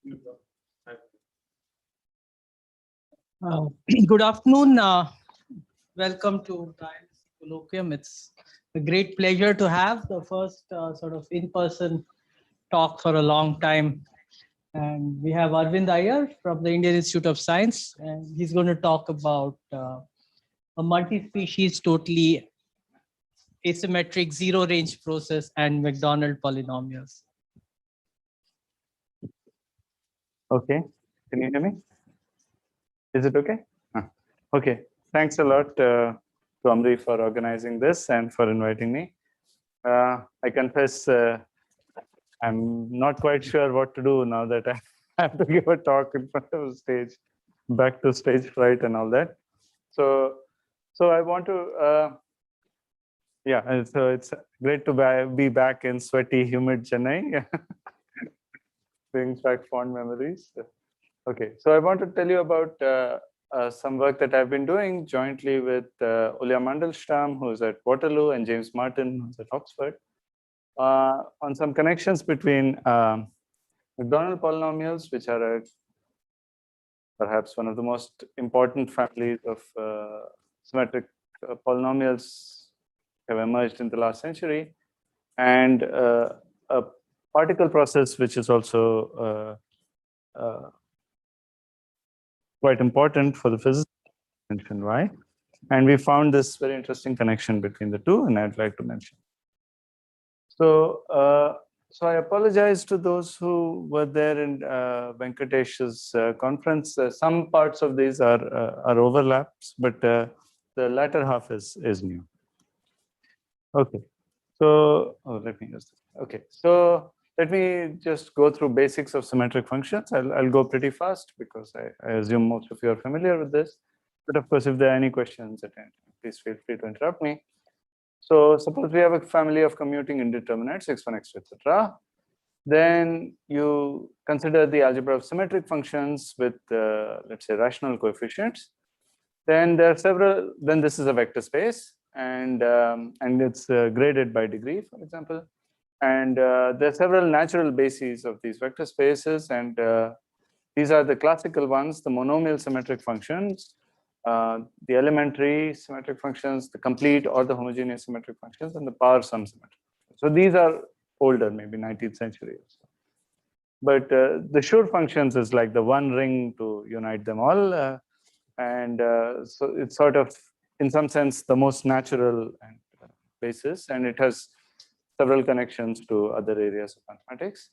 Good afternoon. Welcome to the colloquium. It's a great pleasure to have the first sort of in-person talk for a long time. And we have Arvind Ayyer from the Indian Institute of Science, and he's going to talk about a multi-species, totally asymmetric zero-range process and Macdonald polynomials. Okay, can you hear me? Is it okay? Okay, thanks a lot to Amri for organizing this and for inviting me. I confess I'm not quite sure what to do now that I have to give a talk in front of a stage, back to stage fright and all that. So I want to, yeah, so it's great to be back in sweaty, humid Chennai, brings back fond memories. Okay, so I want to tell you about some work that I've been doing jointly with Olya Mandelshtam, who's at Waterloo, and James Martin, who's at Oxford, on some connections between Macdonald polynomials, which are perhaps one of the most important families of symmetric polynomials have emerged in the last century, and a particle process, which is also quite important for the physicists, mention why. And we found this very interesting connection between the two, and I'd like to mention. So, so I apologize to those who were there in Venkatesh's conference. Some parts of these are overlaps, but the latter half is new. Okay, so let me just, okay, so let me just go through basics of symmetric functions. I'll go pretty fast because I assume most of you are familiar with this. But of course, if there are any questions at any time, please feel free to interrupt me. So suppose we have a family of commuting indeterminates, x1, x2, etc. Then you consider the algebra of symmetric functions with, let's say, rational coefficients. Then there are several. Then this is a vector space, and it's graded by degree, for example. And there are several natural bases of these vector spaces, and these are the classical ones: the monomial symmetric functions, the elementary symmetric functions, the complete or the homogeneous symmetric functions, and the power sum symmetric. So these are older, maybe 19th century or so. But the sure functions is like the one ring to unite them all, and so it's sort of, in some sense, the most natural basis, and it has several connections to other areas of mathematics.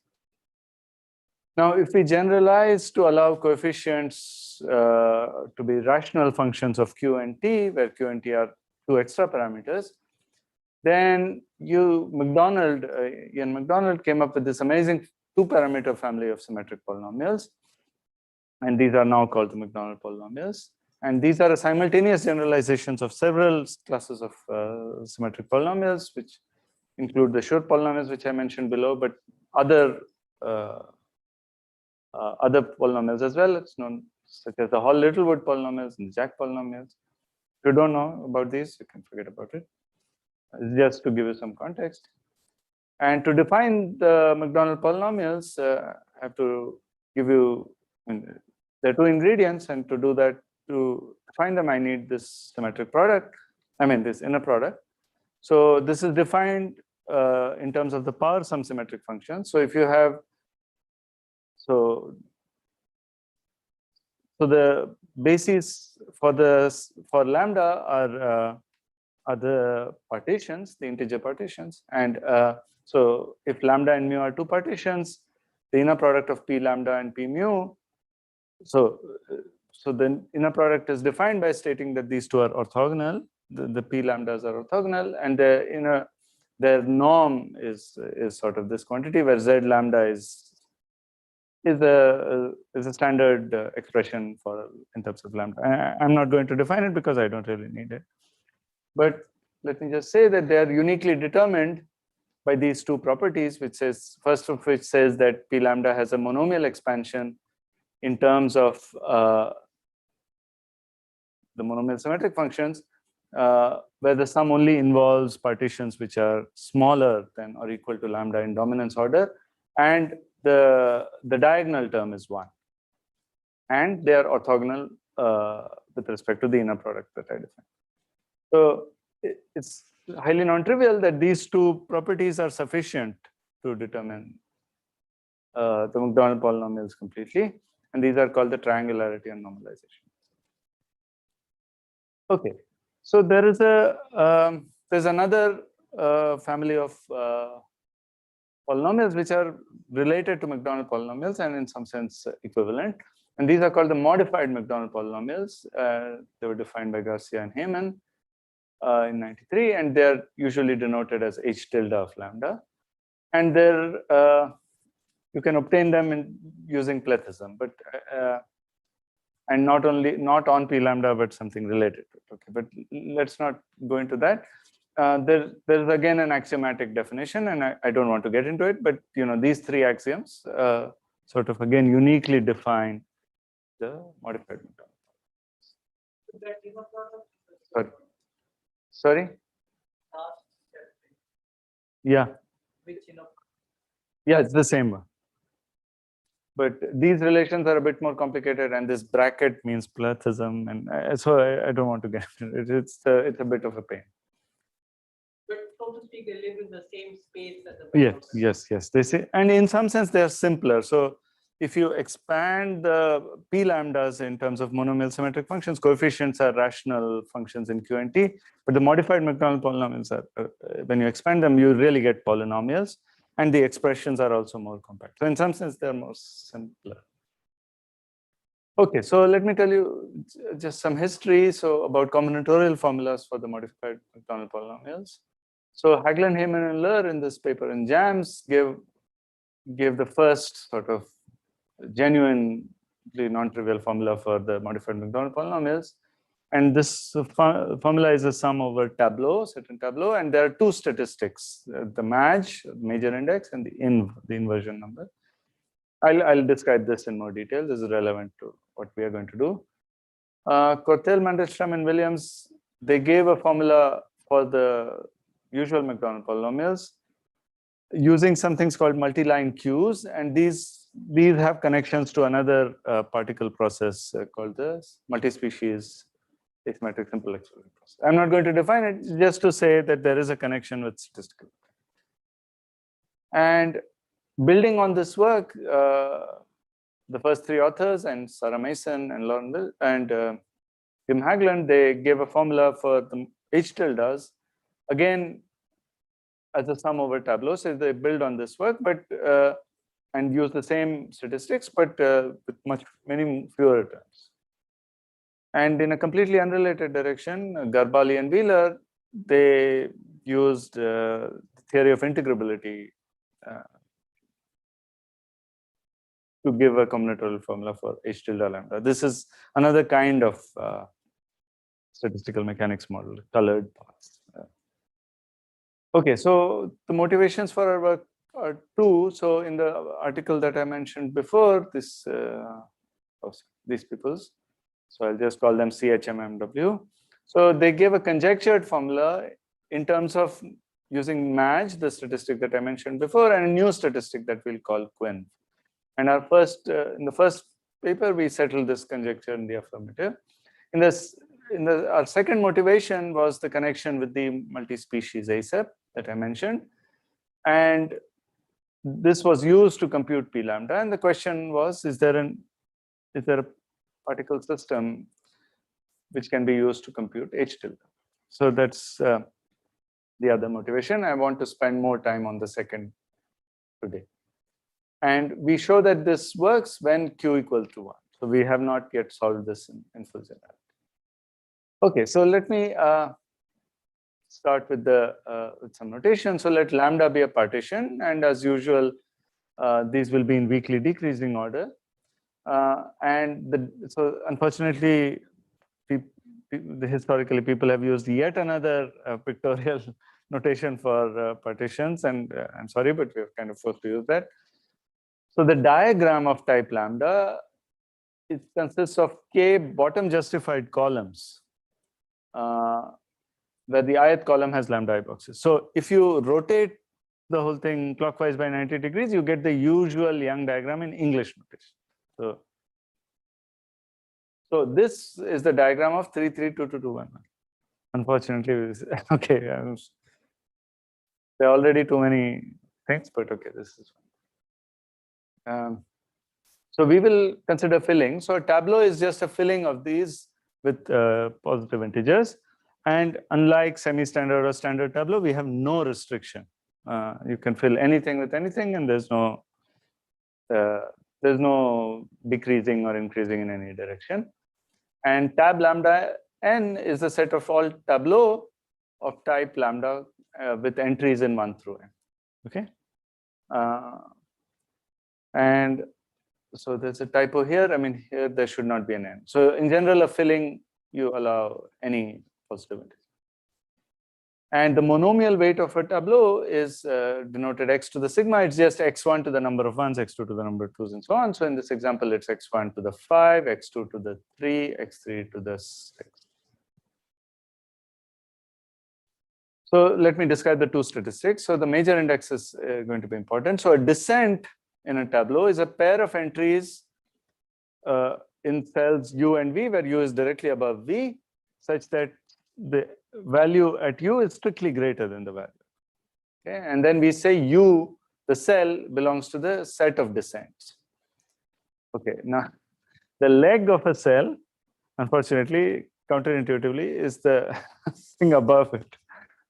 Now, if we generalize to allow coefficients to be rational functions of q and t, where q and t are two extra parameters, then Ian Macdonald came up with this amazing two-parameter family of symmetric polynomials, and these are now called the Macdonald polynomials. And these are simultaneous generalizations of several classes of symmetric polynomials, which include the sure polynomials, which I mentioned below, but other polynomials as well. It's known such as the Hall-Littlewood polynomials and Jack polynomials. If you don't know about these, you can forget about it. Just to give you some context. And to define the Macdonald polynomials, I have to give you, there are two ingredients, and to do that, to find them, I need this symmetric product, this inner product. So this is defined in terms of the power sum symmetric function. So if you have, so the bases for lambda are the partitions, the integer partitions, and so if lambda and mu are two partitions, the inner product of p lambda and p mu. So the inner product is defined by stating that these two are orthogonal. The p lambdas are orthogonal, and their norm is sort of this quantity where z lambda is a standard expression for in terms of lambda. I'm not going to define it because I don't really need it. But let me just say that they are uniquely determined by these two properties, which says, first of which says that p lambda has a monomial expansion in terms of the monomial symmetric functions, where the sum only involves partitions which are smaller than or equal to lambda in dominance order, and the diagonal term is 1. And they are orthogonal with respect to the inner product that I defined. So it's highly non-trivial that these two properties are sufficient to determine the Macdonald polynomials completely. And these are called the triangularity and normalization. Okay, so there is there's another family of polynomials which are related to Macdonald polynomials and in some sense equivalent. And these are called the modified Macdonald polynomials. They were defined by Garcia and Heyman in '93, and they're usually denoted as H tilde of lambda. And they're you can obtain them using plethysm, but and not on P lambda, but something related to it. Okay, but let's not go into that. There's again an axiomatic definition, and I don't want to get into it, but these three axioms sort of again uniquely define the modified Macdonald. Sorry? Yeah. Yeah, it's the same one. But these relations are a bit more complicated, and this bracket means plethysm, and so I don't want to get into it. It's a bit of a pain. But so to speak, they live in the same space as the Yes. They say, and in some sense they are simpler. So if you expand the P lambdas in terms of monomial symmetric functions, coefficients are rational functions in Q and T. But the modified Macdonald polynomials are, when you expand them, you really get polynomials. And the expressions are also more compact. So in some sense, they're more simpler. Okay, so let me tell you just some history about combinatorial formulas for the modified Macdonald polynomials. So Hagelin, Heyman, and Loehr in this paper in JAMS gave the first sort of genuinely non-trivial formula for the modified Macdonald polynomials. And this formula is a sum over tableaux, certain tableau, and there are two statistics: the MAJ, major index, and the inversion number. I'll describe this in more detail. This is relevant to what we are going to do. Corteel, Mandelshtam, and Williams, they gave a formula for the usual Macdonald polynomials using some things called multi-line queues, and these have connections to another particle process called the multispecies asymmetric simple exclusion process. I'm not going to define it, just to say that there is a connection with statistical. And building on this work, the first three authors, and Sarah Mason and Lauren Will and Tim Hagelin, they gave a formula for the H tildes, again as a sum over tableau. So they build on this work, but and use the same statistics, but with many fewer terms. And in a completely unrelated direction, Garbali and Wheeler, they used the theory of integrability to give a combinatorial formula for H tilde lambda. This is another kind of statistical mechanics model, colored parts. Okay, so the motivations for our work are two. So in the article that I mentioned before, these people's, so I'll just call them CHMMW. So they gave a conjectured formula in terms of using MAJ, the statistic that I mentioned before, and a new statistic that we'll call Quinn. And our in the first paper, we settled this conjecture in the affirmative. Our second motivation was the connection with the multi-species ASEP that I mentioned. And this was used to compute P lambda. And the question was, is there a particle system which can be used to compute H tilde? So that's the other motivation. I want to spend more time on the second today. And we show that this works when Q equals to 1. So we have not yet solved this in full generality. Okay, so let me start with some notation. So let lambda be a partition, and as usual, these will be in weakly decreasing order. So unfortunately, historically people have used yet another pictorial notation for partitions, and I'm sorry, but we have kind of forced to use that. So the diagram of type lambda, it consists of k bottom justified columns, where the ith column has lambda boxes. So if you rotate the whole thing clockwise by 90 degrees, you get the usual Young diagram in English notation. So this is the diagram of 3, 3, 2, 2, 2, 1, 1. Unfortunately, okay, there are already too many things, but okay, this is fine. So we will consider filling. So a tableau is just a filling of these with positive integers. And unlike semi-standard or standard tableau, we have no restriction. You can fill anything with anything, and there's no decreasing or increasing in any direction. And tab lambda n is the set of all tableaux of type lambda with entries in 1 through n. Okay, and so there's a typo here. I mean, here there should not be an n. So in general, a filling you allow any positive integer. And the monomial weight of a tableau is denoted x to the sigma. It's just x1 to the number of ones, x2 to the number of twos, and so on. So in this example, it's x1 to the 5, x2 to the 3, x3 to the 6. So let me describe the two statistics. So the major index is going to be important. So a descent in a tableau is a pair of entries in cells u and v, where u is directly above v, such that the value at u is strictly greater than the value. Okay, and then we say u, the cell, belongs to the set of descents. Okay, now the leg of a cell, unfortunately, counterintuitively, is the thing above it.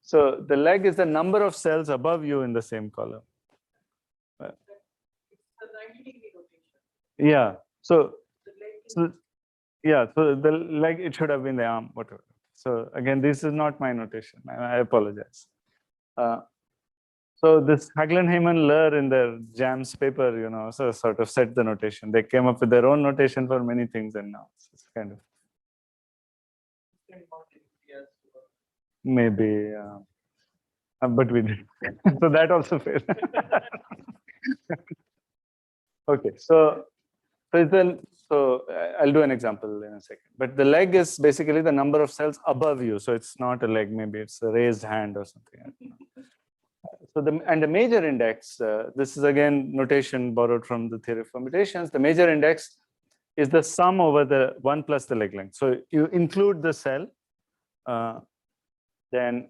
So the leg is the number of cells above you in the same column. Yeah. So the leg, it should have been the arm, whatever. So again, this is not my notation. I apologize. So this Hagelin-Heyman-Lur in their JAMS paper, you know, so sort of set the notation. They came up with their own notation for many things, and now it's kind of maybe, but we did. So that also failed. Okay, so I'll do an example in a second. But the leg is basically the number of cells above you. So it's not a leg, maybe it's a raised hand or something. So the major index, this is again notation borrowed from the theory of permutations. The major index is the sum over the 1 plus the leg length. So you include the cell, then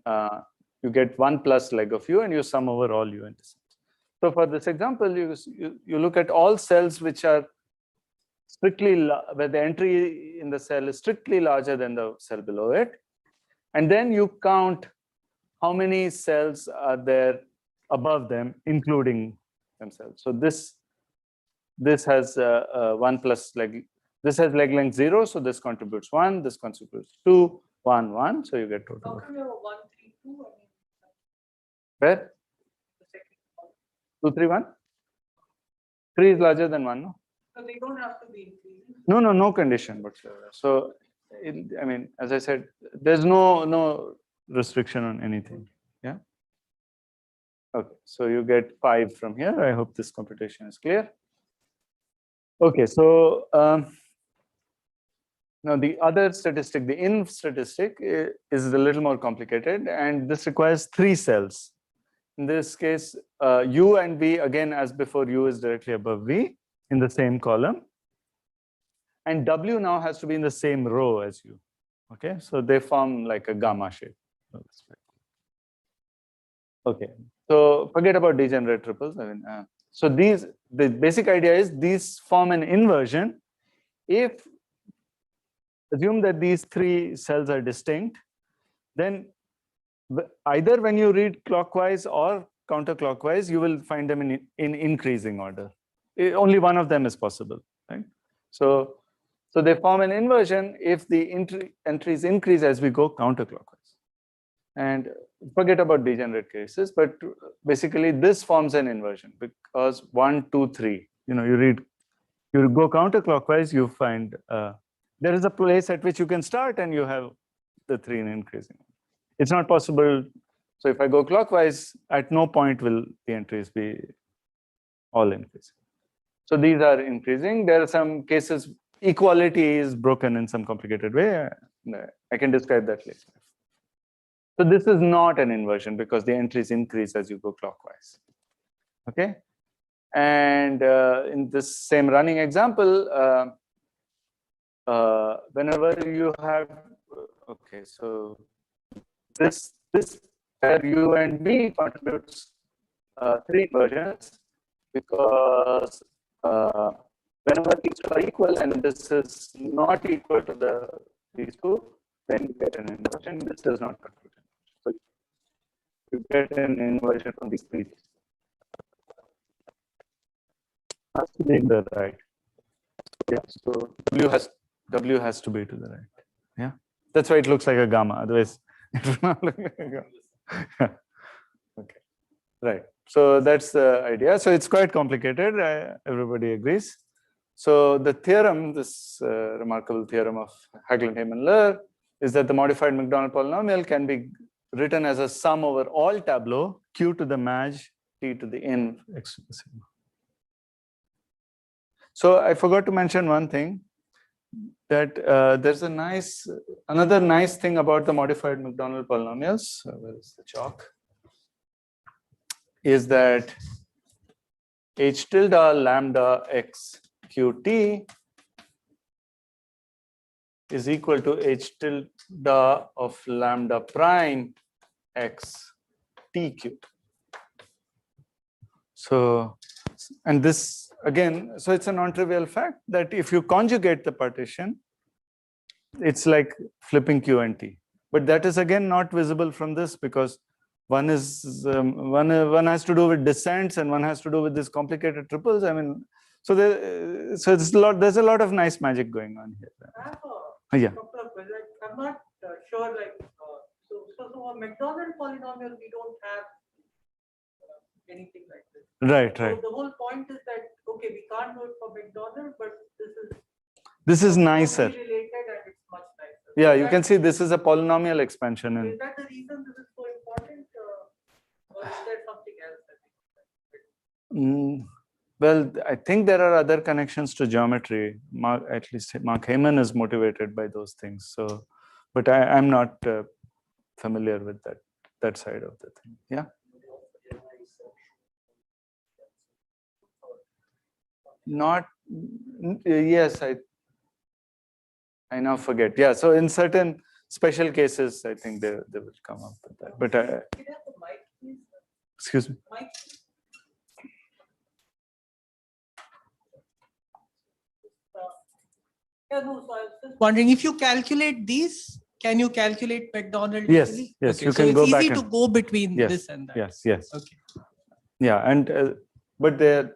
you get 1 plus leg of u, and you sum over all u intercepts. So for this example, you look at all cells which are strictly, where the entry in the cell is strictly larger than the cell below it, and then you count how many cells are there above them, including themselves. So this has 1 plus leg. This has leg length 0, so this contributes 1. This contributes 2, 1, 1. So you get total. How come you have a 1, 3, 2? Where? 2, 3, 1. 3 is larger than 1, no? So they don't have to be increasing. No condition whatsoever. So, I mean, as I said, there's no restriction on anything. Yeah. Okay, so you get 5 from here. I hope this computation is clear. Okay, so now the other statistic, the inv statistic, is a little more complicated, and this requires 3 cells. In this case, u and v, again, as before, u is directly above v in the same column. And w now has to be in the same row as u. Okay, so they form like a gamma shape. Okay, so forget about degenerate triples. I mean, so the basic idea is these form an inversion if assume that these 3 cells are distinct, then either when you read clockwise or counterclockwise, you will find them in increasing order. Only one of them is possible, right? So they form an inversion if the entries increase as we go counterclockwise. And forget about degenerate cases, but basically this forms an inversion because 1, 2, 3. You know, you go counterclockwise, you find there is a place at which you can start, and you have the 3 in increasing. It's not possible. So if I go clockwise, at no point will the entries be all increasing. So these are increasing. There are some cases equality is broken in some complicated way. I can describe that later. So this is not an inversion because the entries increase as you go clockwise. Okay. And in this same running example, whenever you have, okay, so this pair U and V contributes 3 inversions because whenever these two are equal and this is not equal to these two, then you get an inversion. This does not contribute. So you get an inversion from these three. Has to be in the right. Yeah. So W has to be to the right. Yeah. That's why it looks like a gamma. Otherwise, it will not look like a gamma. Okay. Right. So that's the idea. So it's quite complicated. Everybody agrees. So the theorem, this remarkable theorem of Hagelin-Heyman-Löhr, is that the modified Macdonald polynomial can be written as a sum over all tableaux, q to the maj, t to the n, x to the sigma. So I forgot to mention one thing, that there's another nice thing about the modified Macdonald polynomials. Where is the chalk? Is that h tilde lambda x qt is equal to h tilde of lambda prime x tq. So, and this again, so it's a non-trivial fact that if you conjugate the partition, it's like flipping q and t. But that is again not visible from this because one is one has to do with descents and one has to do with this complicated triples. I mean, so there's a lot of nice magic going on here. Yeah. I'm not sure. Like so a Macdonald polynomial, we don't have anything like this. Right. So right. the whole point is that okay, we can't do it for Macdonald, but this is nicer. Related and it's much nicer. Yeah, you can see this is a polynomial expansion. Is that the reason this is so important, or is there something else? Well, I think there are other connections to geometry. At least Mark Heyman is motivated by those things. So, but I'm not familiar with that side of the thing. Yeah. Not yes, I now forget. Yeah, so in certain special cases, I think they will come up with that. But excuse me. Yeah, no, so I was just wondering if you calculate these, can you calculate Macdonald? Yes, easily? yes, okay, you so can go back. It's easy to go between this and that. Yes, yes. Okay. Yeah, and but to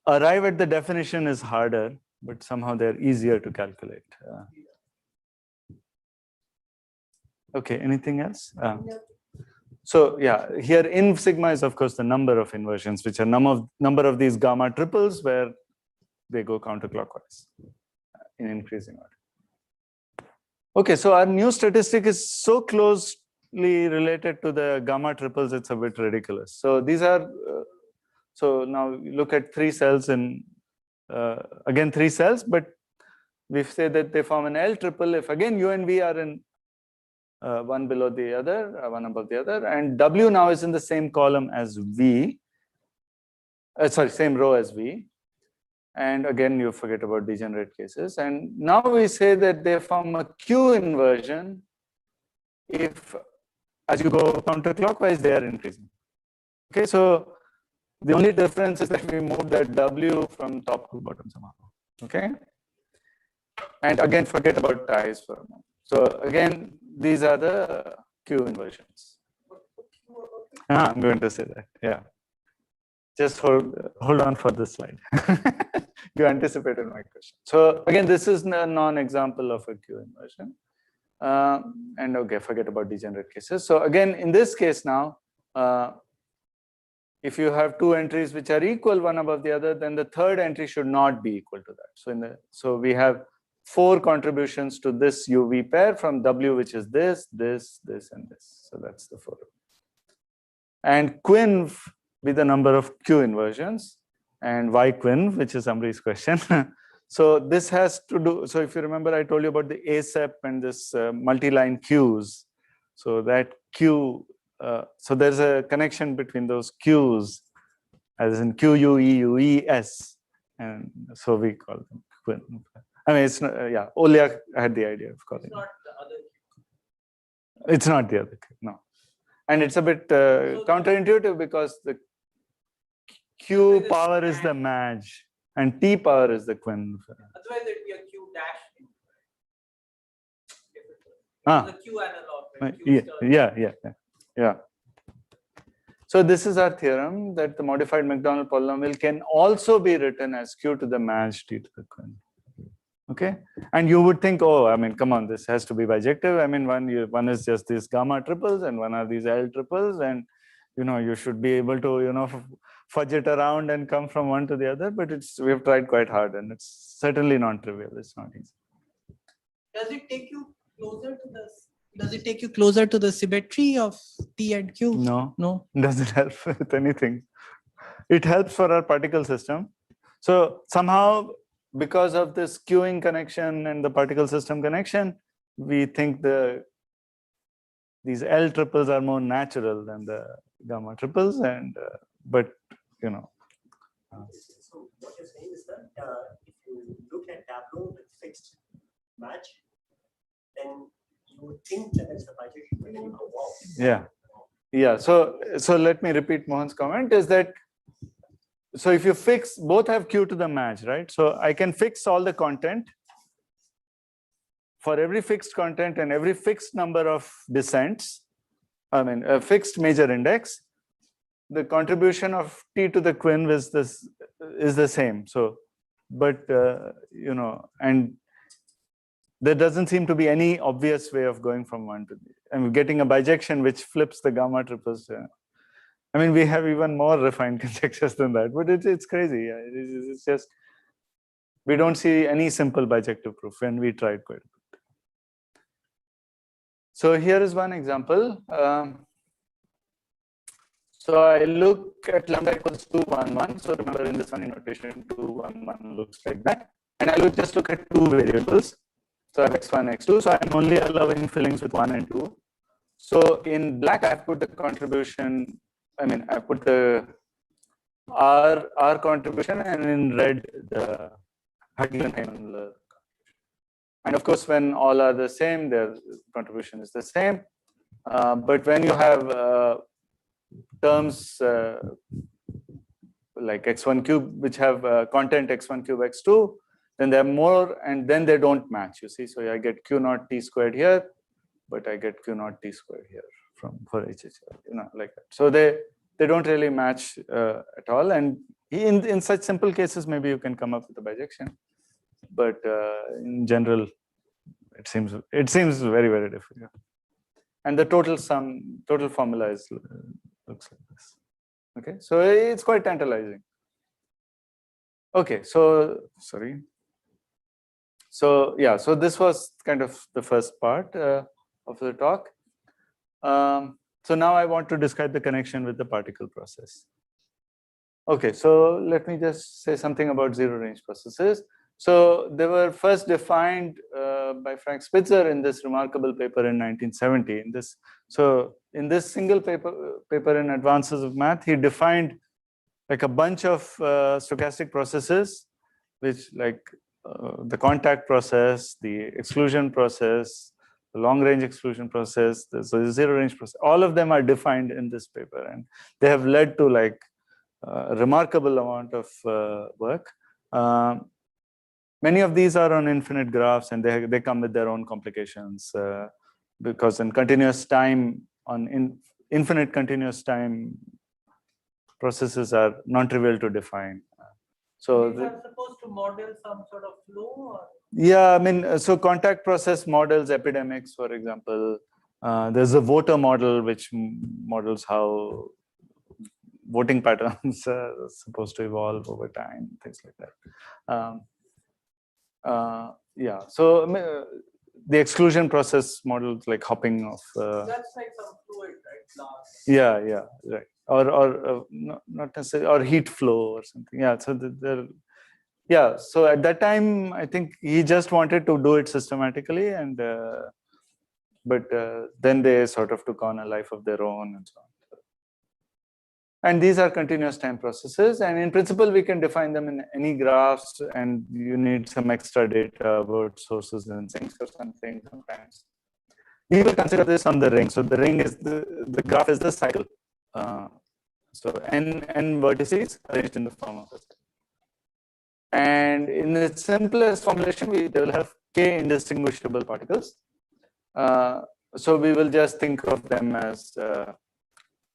arrive at the definition is harder, but somehow they're easier to calculate. Okay, anything else? So yeah, here in sigma is of course the number of inversions, which are number of these gamma triples where they go counterclockwise in increasing order. Okay, so our new statistic is so closely related to the gamma triples, it's a bit ridiculous. So these are, so now you look at 3 cells in, again 3 cells, but we say that they form an L triple if again U and V are in one below the other, one above the other, and W now is in the same column as V, same row as V. And again, you forget about degenerate cases. And now we say that they form a Q inversion if, as you go counterclockwise, they are increasing. Okay, so the only difference is that we move that W from top to bottom somehow. Okay, and again, forget about ties for a moment. So again, these are the Q inversions. I'm going to say that. Yeah. Just hold on for this slide. You anticipated my question. So again, this is a non-example of a Q inversion. And okay, forget about degenerate cases. So again, in this case now, if you have 2 entries which are equal one above the other, then the third entry should not be equal to that. So we have 4 contributions to this UV pair from W, which is this, this, this, and this. So that's the 4. And quinv be the number of Q inversions, and why quinv, which is Amri's question. So this has to do, so if you remember, I told you about the ASEP and this multi-line queues. So that queue, so there's a connection between those queues, as in QUEUES, and so we call them quinn. I mean, it's not, yeah, Olya had the idea of calling it. Not the other It's not the other queue, no. And it's a bit counterintuitive because the Q power is the match and T power is the quinn. Otherwise, it'd be a Q dash. The Q analog. Yeah. So this is our theorem that the modified Macdonald polynomial can also be written as Q to the match T to the quinn. Okay, and you would think, oh, I mean, come on, this has to be bijective. I mean, one is just these gamma triples and one are these L triples, and you should be able to fudge it around and come from one to the other. But we have tried quite hard, and it's certainly non-trivial. It's not easy. Does it take you closer to the? Does it take you closer to the symmetry of T and Q? No. No. Does it help with anything? It helps for our particle system. So somehow, because of this queuing connection and the particle system connection, we think these L triples are more natural than the gamma triples, and but So what you're saying is that if you look at tableaux with fixed match, then you would think that it's a bijection, but then you go, wow. Yeah. So let me repeat Mohan's comment is that, so if you fix, both have Q to the match, right? So I can fix all the content for every fixed content and every fixed number of descents. I mean, a fixed major index. The contribution of T to the quinn is the same. So, but and there doesn't seem to be any obvious way of going from one to the. I'm getting a bijection which flips the gamma triples. I mean, we have even more refined conjectures than that, but it's crazy. Yeah, it's just we don't see any simple bijective proof when we tried quite a bit. So here is one example. So I look at lambda equals 2, 1, 1. So remember in the Sunny notation, 2, 1, 1 looks like that. And I just look at two variables. So I have x1, x2. So I'm only allowing fillings with 1 and 2. So in black, I put the contribution. I mean, I put the R contribution, and in red the Hagelin-Heimler. And of course, when all are the same, their contribution is the same. But when you have terms like x1 cube, which have content x1 cube, x2, then they're more, and then they don't match. You see, so I get q naught t squared here, but I get q naught t squared here for HHL, like that. So they don't really match at all. And in such simple cases, maybe you can come up with a bijection, but in general, it seems very, very difficult. And the total formula looks like this. Okay, so it's quite tantalizing. Okay, so sorry. So yeah, so this was kind of the first part of the talk. So now I want to describe the connection with the particle process. Okay, so let me just say something about zero range processes. So they were first defined by Frank Spitzer in this remarkable paper in 1970. In this single paper in Advances of Math, he defined like a bunch of stochastic processes, which like the contact process, the exclusion process, the long range exclusion process, the zero range process. All of them are defined in this paper, and they have led to like a remarkable amount of work. Many of these are on infinite graphs, and they come with their own complications because in continuous time, infinite continuous time, processes are non-trivial to define. So they're supposed to model some sort of flow? Or? Yeah, I mean, so contact process models epidemics, for example. There's a voter model which models how voting patterns are supposed to evolve over time, things like that. Yeah, so the exclusion process models like hopping of. That's like some fluid, right? Yeah, right. Or not necessarily, or heat flow or something. Yeah, so Yeah, so at that time, I think he just wanted to do it systematically, and but then they sort of took on a life of their own and so on. And these are continuous time processes, and in principle, we can define them in any graphs, and you need some extra data about sources and sinks or something sometimes. We will consider this on the ring. So the ring is the graph is the cycle. So n vertices arranged in the form of a cycle. And in the simplest formulation, they will have k indistinguishable particles. So we will just think of them as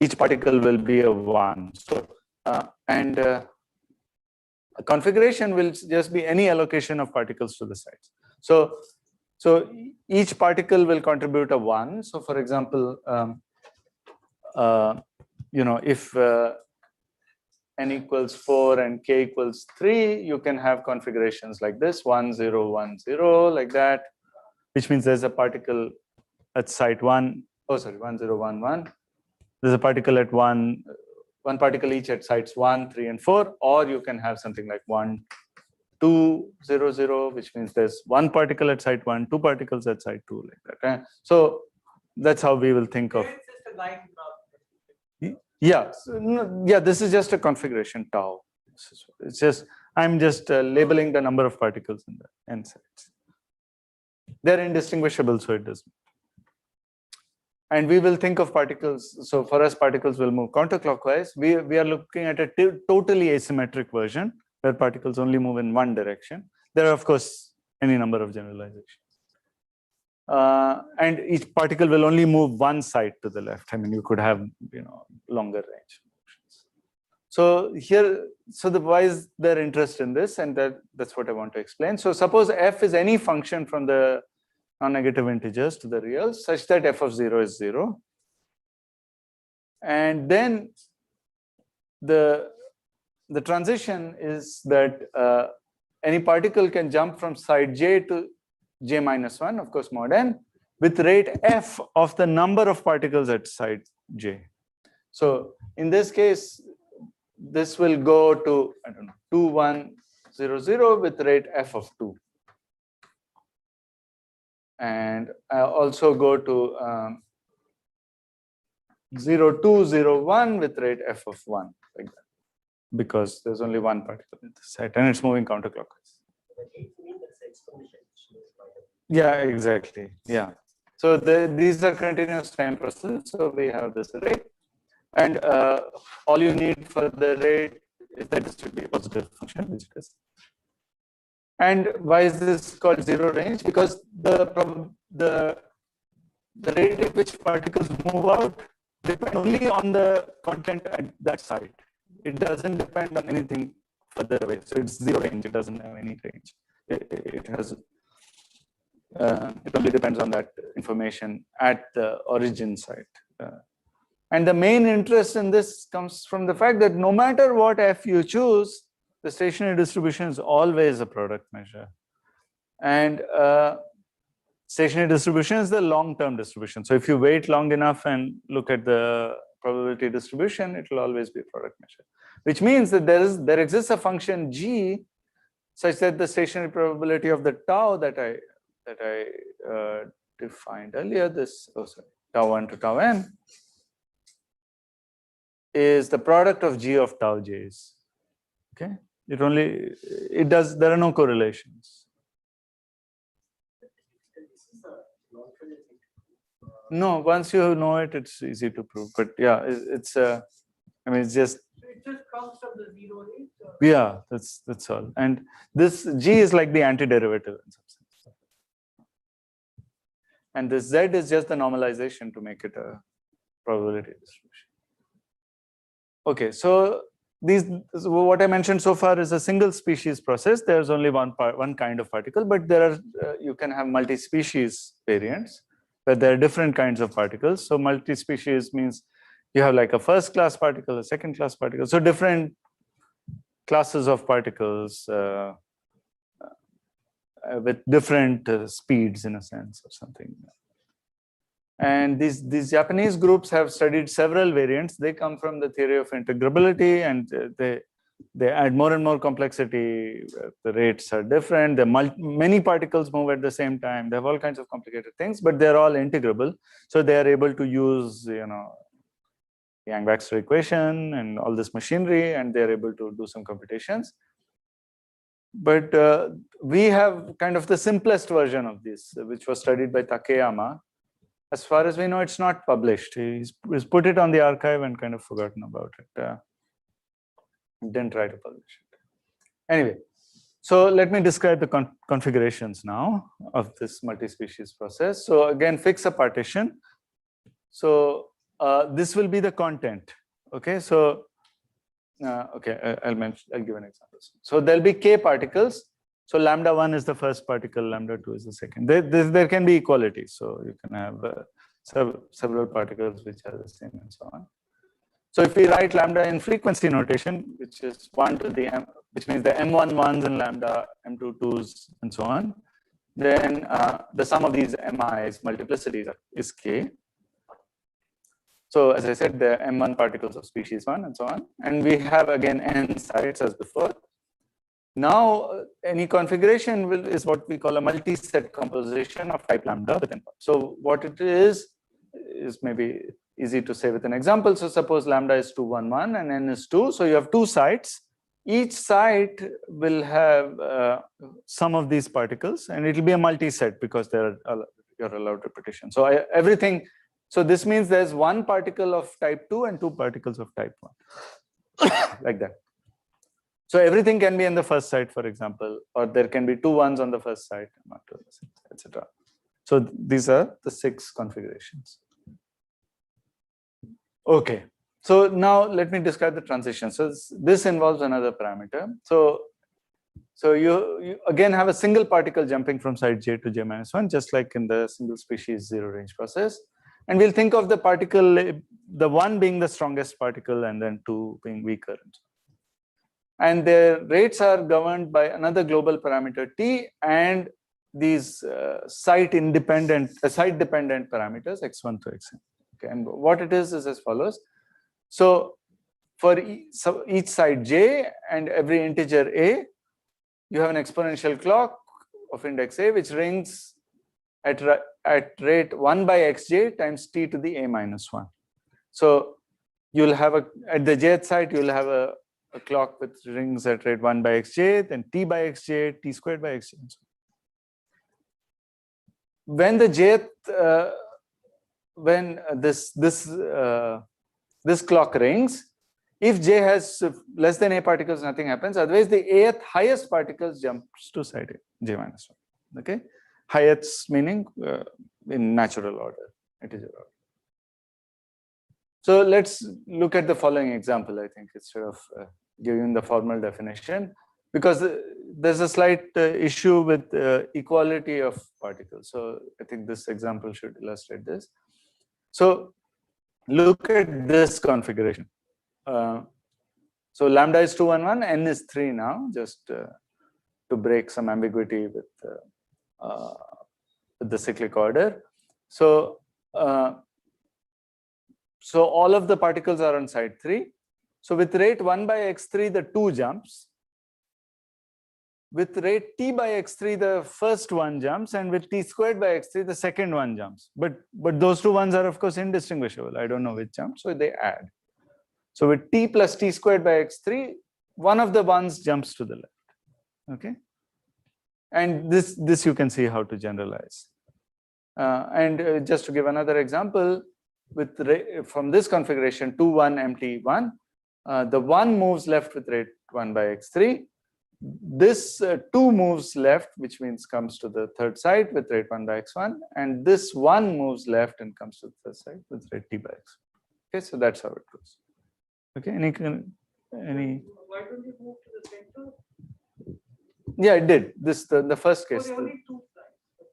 each particle will be a 1. So a configuration will just be any allocation of particles to the sides. So each particle will contribute a 1. So for example, if n equals 4 and k equals 3, you can have configurations like this, 1, 0, 1, 0, like that, which means there's a particle at site 1, 1, 0, 1, 1. There's a particle at one particle each at sites 1, 3, and 4, or you can have something like 1, 2, 0, 0, which means there's one particle at site 1, 2 particles at site 2, like that. So that's how we will think of. Yeah, this is just a configuration tau. It's just, I'm just labeling the number of particles in the n sites. They're indistinguishable, so it doesn't. And we will think of particles. So for us, particles will move counterclockwise. We are looking at a totally asymmetric version where particles only move in one direction. There are, of course, any number of generalizations. And each particle will only move one side to the left. I mean, you could have, longer range motions. So here, why is there interest in this? And that's what I want to explain. So suppose f is any function from the non-negative integers to the reals such that f of 0 is 0. And then the transition is that any particle can jump from side j to j minus 1, of course, mod n, with rate f of the number of particles at side j. So in this case, this will go to, 2, 1, 0, 0 with rate f of 2. And I also go to 0, 2, 0, 1 with rate f of 1, like that, because there's only one particle in the set and it's moving counterclockwise. Yeah, exactly. Yeah. So these are continuous time processes. So we have this array, and all you need for the rate is that this should be a positive function, which it is. And why is this called zero range? Because the rate at which particles move out depend only on the content at that site. It doesn't depend on anything further away. So it's zero range. It doesn't have any range. It has. It only depends on that information at the origin site. And the main interest in this comes from the fact that no matter what f you choose, the stationary distribution is always a product measure. And stationary distribution is the long-term distribution. So if you wait long enough and look at the probability distribution, it will always be a product measure. Which means that there exists a function g such that the stationary probability of the tau that I defined earlier, tau 1 to tau n, is the product of g of tau j's. Okay, there are no correlations. No, once you know it, it's easy to prove. But yeah, it's it's just. It just comes from the zero range. Yeah, that's all. And this g is like the antiderivative in some sense. And this z is just the normalization to make it a probability distribution. Okay, so what I mentioned so far is a single species process. There's only one kind of particle, but there are you can have multi-species variants where there are different kinds of particles. So multi-species means you have like a first-class particle, a second-class particle. So different classes of particles with different speeds, in a sense, or something. And these Japanese groups have studied several variants. They come from the theory of integrability, and they add more and more complexity. The rates are different. Many particles move at the same time. They have all kinds of complicated things, but they're all integrable. So they are able to use, Yang-Baxter equation and all this machinery, and they're able to do some computations. But we have kind of the simplest version of this, which was studied by Takeyama. As far as we know, it's not published. He's put it on the archive and kind of forgotten about it. Didn't try to publish it. Anyway, so let me describe the configurations now of this multi-species process. So again, fix a partition. So this will be the content. Okay, so I'll give an example. So there'll be k particles. So lambda 1 is the first particle, lambda 2 is the second. There can be equality. So you can have several particles which are the same and so on. So if we write lambda in frequency notation, which is 1 to the m, which means the m1 ones and lambda, m2 2s, and so on, then the sum of these mi's, multiplicities, is k. So as I said, the m1 particles of species 1 and so on. And we have again n sites as before. Now, any configuration is what we call a multi-set composition of type lambda with n. So what it is maybe easy to say with an example. So suppose lambda is 2, 1, 1 and n is 2. So you have two sites. Each site will have some of these particles, and it will be a multi-set because you're allowed repetition. So everything. So this means there's one particle of type 2 and two particles of type 1, like that. So everything can be in the first site, for example, or there can be two ones on the first site, etc. So these are the 6 configurations. Okay, so now let me describe the transition. So this involves another parameter. So you again have a single particle jumping from site j to j-1, just like in the single species zero range process. And we'll think of the particle, the 1 being the strongest particle and then 2 being weaker. And their rates are governed by another global parameter t and these site-dependent parameters x1 to xn. Okay, and what it is as follows. So for each site j and every integer a, you have an exponential clock of index a which rings at rate 1 by xj times t to the a minus 1. So you'll have at the jth site, you'll have a clock with rings at rate 1 by xj, then t by xj, t squared by xj. When the jth, when this clock rings, if j has less than a particles, nothing happens. Otherwise, the ath highest particles jumps to site a, j minus 1. Okay, highest meaning in natural order, integer order. So let's look at the following example. I think instead of giving the formal definition, because there's a slight issue with equality of particles. So I think this example should illustrate this. So look at this configuration. So lambda is 2, 1, 1, n is 3 now, just to break some ambiguity with the cyclic order. So so all of the particles are on site 3. So with rate 1 by x3, the 2 jumps. With rate t by x3, the first one jumps, and with t squared by x3, the second one jumps. But those two ones are of course indistinguishable. I don't know which jumps, so they add. So with t plus t squared by x3, one of the ones jumps to the left. Okay, and this you can see how to generalize. And just to give another example, from this configuration 2, 1, empty 1, the 1 moves left with rate 1 by x3. This 2 moves left, which means comes to the third site with rate 1 by x1, and this 1 moves left and comes to the third site with rate t by x. Okay, so that's how it goes. Okay, any? Why don't you move to the center? Yeah, it did. This the first case. Oh, only 2 sides.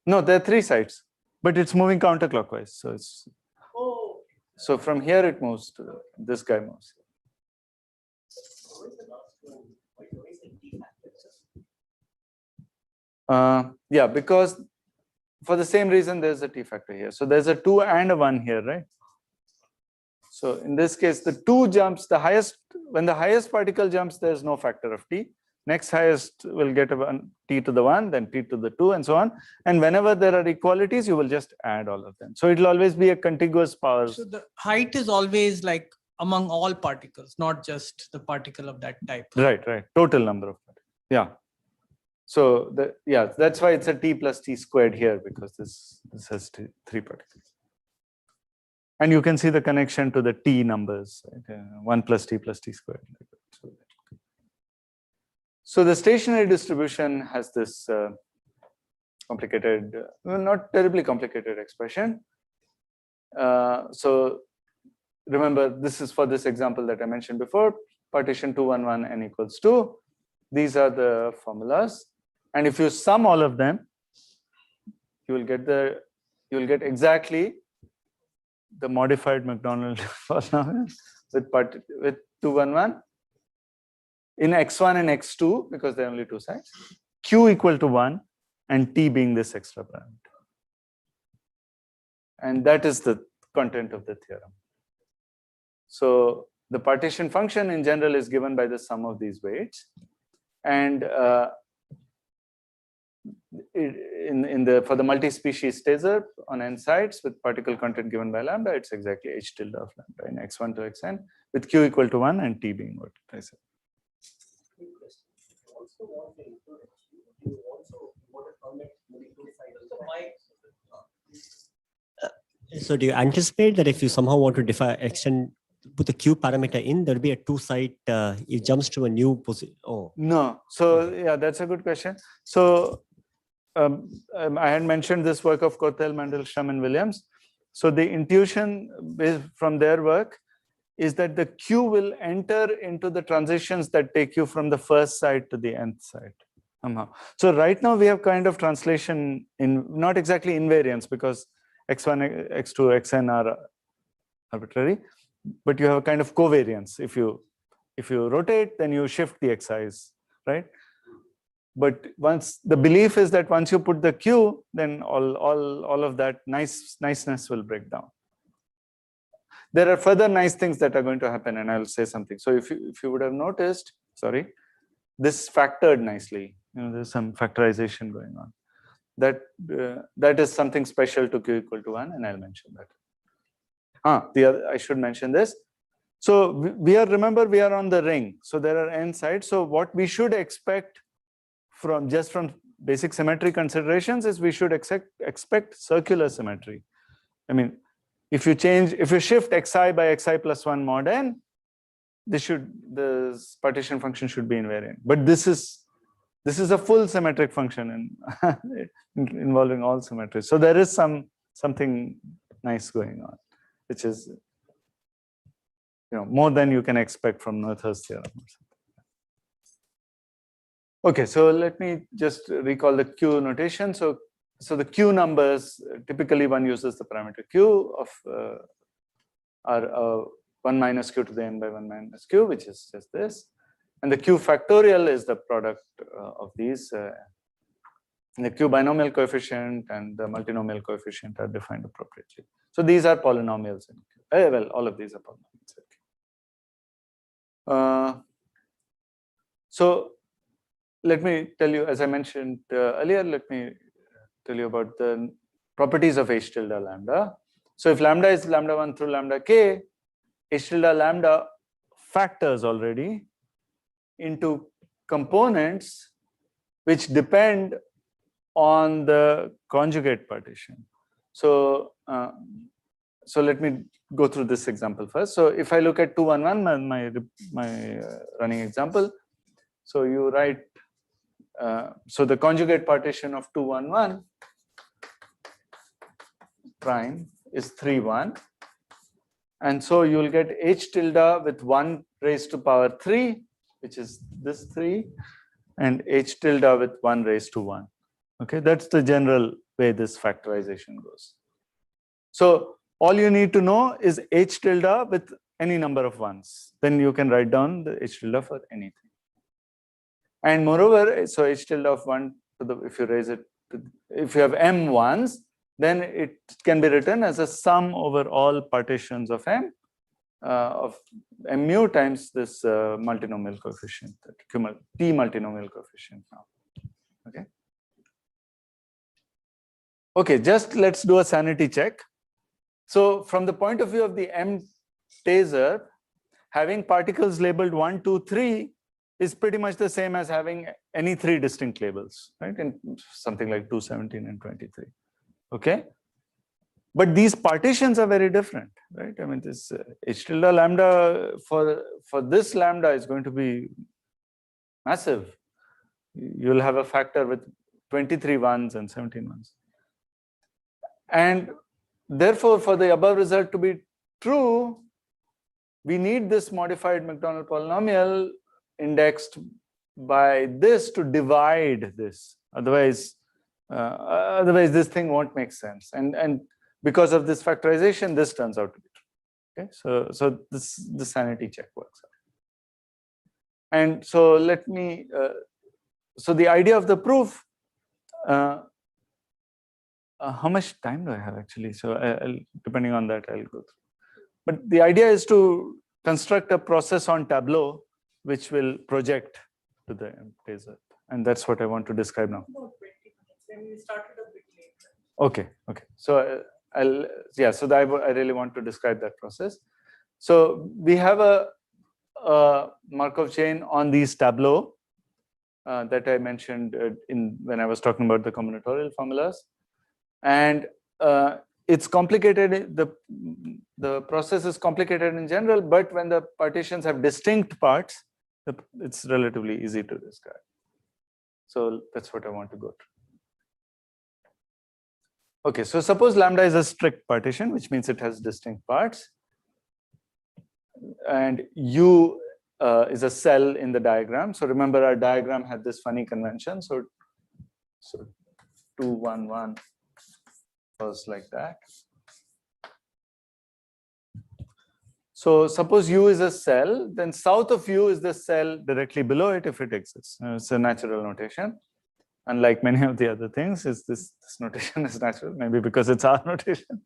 No, there are 3 sites, but it's moving counterclockwise. So it's. Oh. So from here it moves to this guy moves. Yeah, because for the same reason there's a t factor here. So there's a 2 and a 1 here, right? So in this case, the 2 jumps, the highest when the highest particle jumps, there's no factor of t. Next highest will get t to the 1, then t to the 2, and so on. And whenever there are equalities, you will just add all of them. So it will always be a contiguous power. So the height is always like among all particles, not just the particle of that type. Right, right. Total number of particles. Yeah. So that's why it's a t plus t squared here, because this has 3 particles. And you can see the connection to the t numbers, right? 1 plus t squared. So the stationary distribution has this complicated, not terribly complicated expression. So remember, this is for this example that I mentioned before, partition 2, 1, 1, n equals 2. These are the formulas. And if you sum all of them, you will get exactly the modified Macdonald polynomial with 2, 1, 1 in x1 and x2, because there are only 2 sides, q equal to 1, and t being this extra parameter. And that is the content of the theorem. So the partition function in general is given by the sum of these weights. And for the multi-species TAZRP on n sides with particle content given by lambda, it's exactly h tilde of lambda in x1 to xn with q equal to 1 and t being what I said. So do you anticipate that if you somehow want to put the q parameter in, there'll be a 2-side, it jumps to a new position? Oh. No. So yeah, that's a good question. So I had mentioned this work of Corteel, Mandelshtam and Williams. So the intuition from their work is that the q will enter into the transitions that take you from the first side to the nth side somehow. So right now we have kind of translation in not exactly invariance, because x1, x2, xn are arbitrary, but you have a kind of covariance. If you rotate, then you shift the xi's, right? But once the belief is that once you put the q, then all of that niceness will break down. There are further nice things that are going to happen, and I'll say something. So if you would have noticed, sorry, this factored nicely. There's some factorization going on. That is something special to q equal to 1, and I'll mention that. I should mention this. So remember we are on the ring. So there are n sides. So what we should expect from basic symmetry considerations is we should expect circular symmetry. I mean, if you shift xi by xi plus 1 mod n, the partition function should be invariant. But this is a full symmetric function involving all symmetries. So there is something nice going on, which is more than you can expect from Noether's theorem. Okay, so let me just recall the q notation. So the q numbers, typically one uses the parameter q of are 1 minus q to the n by 1 minus q, which is just this. And the q factorial is the product of these. The q binomial coefficient and the multinomial coefficient are defined appropriately. So these are polynomials in q. Well, all of these are polynomials in q. So let me tell you, as I mentioned earlier, let me tell you about the properties of h tilde lambda. So if lambda is lambda 1 through lambda k, h tilde lambda factors already into components which depend on the conjugate partition. So let me go through this example first. So if I look at 2, 1, 1, my running example, so you write, so the conjugate partition of 2, 1, 1 prime is 3, 1. And so you will get h tilde with 1 raised to power 3, which is this 3, and h tilde with 1 raised to 1. Okay, that's the general way this factorization goes. So all you need to know is h tilde with any number of 1s. Then you can write down the h tilde for anything. And moreover, so h tilde of 1 to the, if you raise it, if you have m 1s, then it can be written as a sum over all partitions of m of mu times this multinomial coefficient, T multinomial coefficient now. Okay. Okay, just let's do a sanity check. So from the point of view of the M TAZRP, having particles labeled 1, 2, 3 is pretty much the same as having any 3 distinct labels, right? In something like 217 and 23. Okay. But these partitions are very different, right? I mean, this H tilde lambda for this lambda is going to be massive. You'll have a factor with 23 ones and 17 ones. And therefore, for the above result to be true, we need this modified Macdonald polynomial indexed by this to divide this. Otherwise this thing won't make sense. And because of this factorization, this turns out to be true. Okay, so this sanity check works out. And so let me. So the idea of the proof. How much time do I have actually? So depending on that, I'll go through. But the idea is to construct a process on tableau which will project to the TAZRP, and that's what I want to describe now. About 20 minutes. And we started a bit later. Okay. So so I really want to describe that process. So we have a Markov chain on these tableaux that I mentioned when I was talking about the combinatorial formulas. And it's complicated, the process is complicated in general, but when the partitions have distinct parts, it's relatively easy to describe. So that's what I want to go through. Okay, so suppose lambda is a strict partition, which means it has distinct parts. And U is a cell in the diagram. So remember, our diagram had this funny convention. So 2, 1, 1. Was like that. So suppose U is a cell, then south of U is the cell directly below it if it exists. It's a natural notation. Unlike many of the other things, this notation is natural, maybe because it's our notation.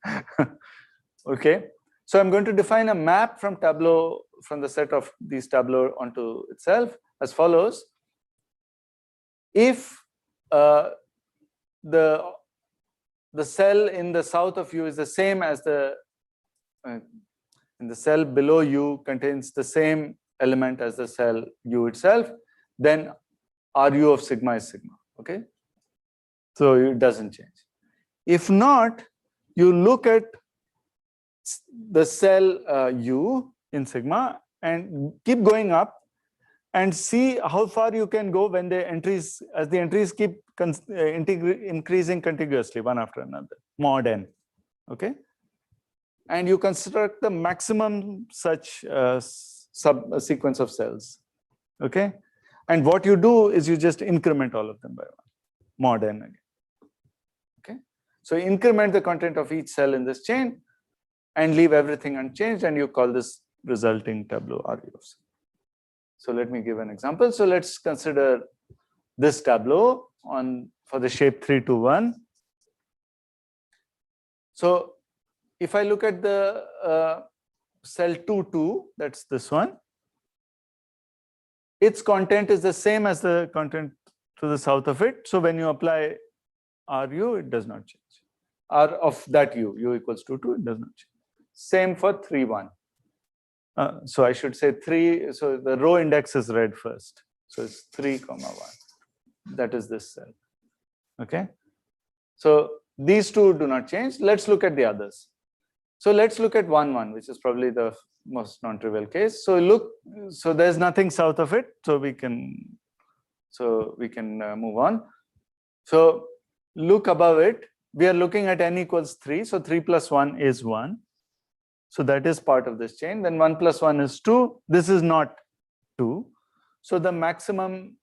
Okay. So I'm going to define a map from tableau, from the set of these tableaux onto itself as follows. If the cell in the south of U is the same as in the cell below U contains the same element as the cell U itself, then RU of sigma is sigma. Okay, so it doesn't change. If not, you look at the cell U in sigma and keep going up and see how far you can go when the entries, as the entries keep increasing contiguously one after another, mod n. Okay, and you construct the maximum such sequence of cells. Okay, and what you do is you just increment all of them by 1, mod n again. Okay, so increment the content of each cell in this chain and leave everything unchanged, and you call this resulting tableau RU of sigma. So let me give an example. So let's consider this tableau for the shape 3, 2, 1. So if I look at the cell 2, 2, that's this one, its content is the same as the content to the south of it. So when you apply RU, it does not change. R of that U equals 2, 2, it does not change. Same for 3, 1. So I should say 3, so the row index is read first. So it's 3, 1. That is this cell. Okay. So these two do not change. Let's look at the others. So let's look at 1, 1, which is probably the most non-trivial case. So look, so there's nothing south of it. So we can move on. So look above it. We are looking at n equals 3. So 3 plus 1 is 1. So that is part of this chain. Then 1 plus 1 is 2. This is not 2. So the maximum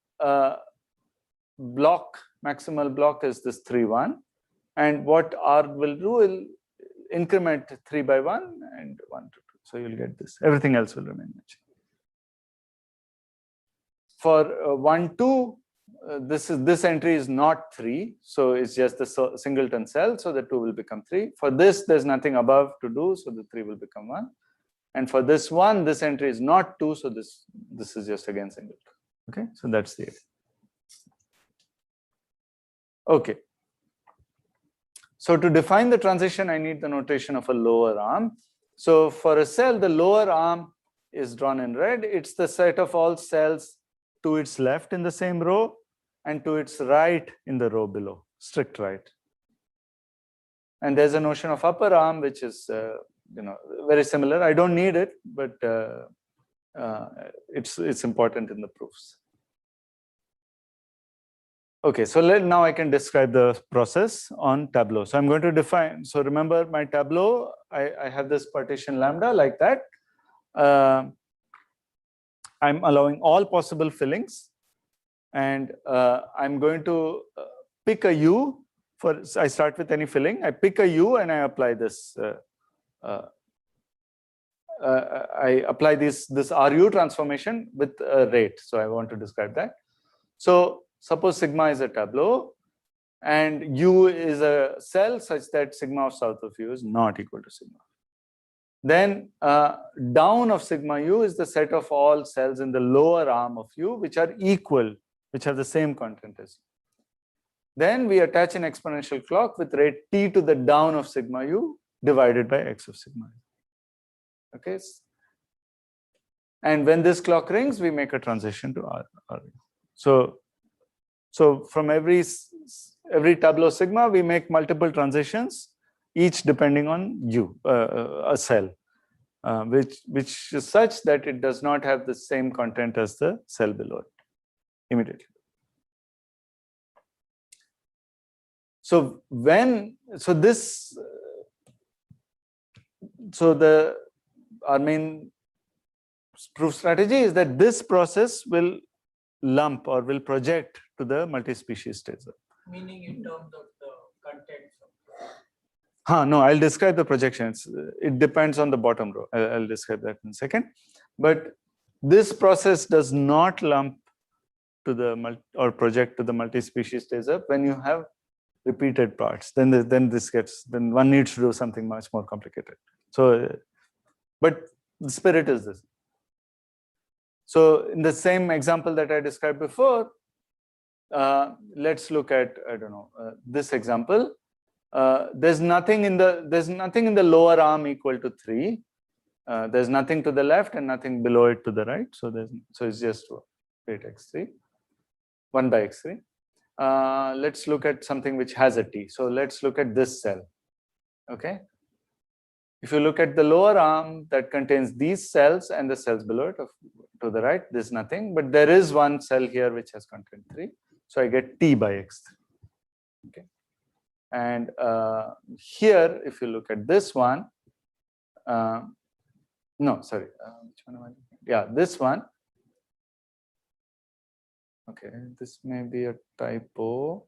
maximal block is this 3, 1. And what R will do will increment 3 by 1 and 1 to 2. So you'll get this. Everything else will remain matching. For 1, 2, this entry is not 3. So it's just the singleton cell. So the 2 will become 3. For this, there's nothing above to do. So the 3 will become 1. And for this one, this entry is not 2, so this is just again single. Okay, so that's the idea. Okay. So to define the transition, I need the notation of a lower arm. So for a cell, the lower arm is drawn in red. It's the set of all cells to its left in the same row and to its right in the row below, strict right. And there's a notion of upper arm, which is very similar. I don't need it, but it's important in the proofs. Okay, so now I can describe the process on tableau. So I'm going to define. So remember my tableau, I have this partition lambda like that. I'm allowing all possible fillings, and I'm going to pick a u. I start with any filling. I pick a u and I apply this. I apply this RU transformation with a rate. So I want to describe that. So suppose sigma is a tableau and u is a cell such that sigma of south of u is not equal to sigma. Then down of sigma u is the set of all cells in the lower arm of u which are equal, which have the same content as u. Then we attach an exponential clock with rate t to the down of sigma u divided by x of sigma u. Okay. And when this clock rings, we make a transition to R. So from every tableau sigma, we make multiple transitions, each depending on u, a cell, which is such that it does not have the same content as the cell below it immediately. So our main proof strategy is that this process will lump or will project to the multi-species TAZRP. Meaning in terms of the contents. No, I'll describe the projections. It depends on the bottom row. I'll describe that in a second. But this process does not lump to the or project to the multi-species TAZRP when you have repeated parts. Then one needs to do something much more complicated. So, but the spirit is this. So in the same example that I described before, let's look at, I don't know, this example. There's nothing in the lower arm equal to 3. There's nothing to the left and nothing below it to the right. So it's just 8x3, 1 by x3. Let's look at something which has a t. So let's look at this cell. Okay. If you look at the lower arm that contains these cells and the cells below it to the right, there's nothing, but there is one cell here which has content 3. So I get t by x3. Okay. And here, if you look at this one, no, sorry, which one am I looking at? Yeah, this one. Okay, this may be a typo.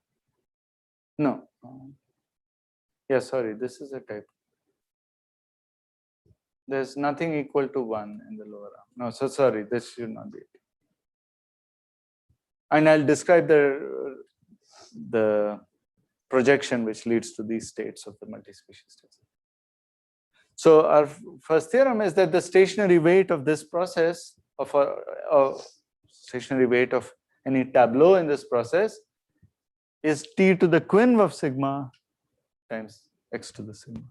No. Yeah, sorry, this is a typo. There's nothing equal to 1 in the lower arm. No, so sorry, this should not be it. And I'll describe the projection which leads to these states of the multi-species states. So our first theorem is that the stationary weight of this process, stationary weight of any tableau in this process, is t to the quinv of sigma times x to the sigma.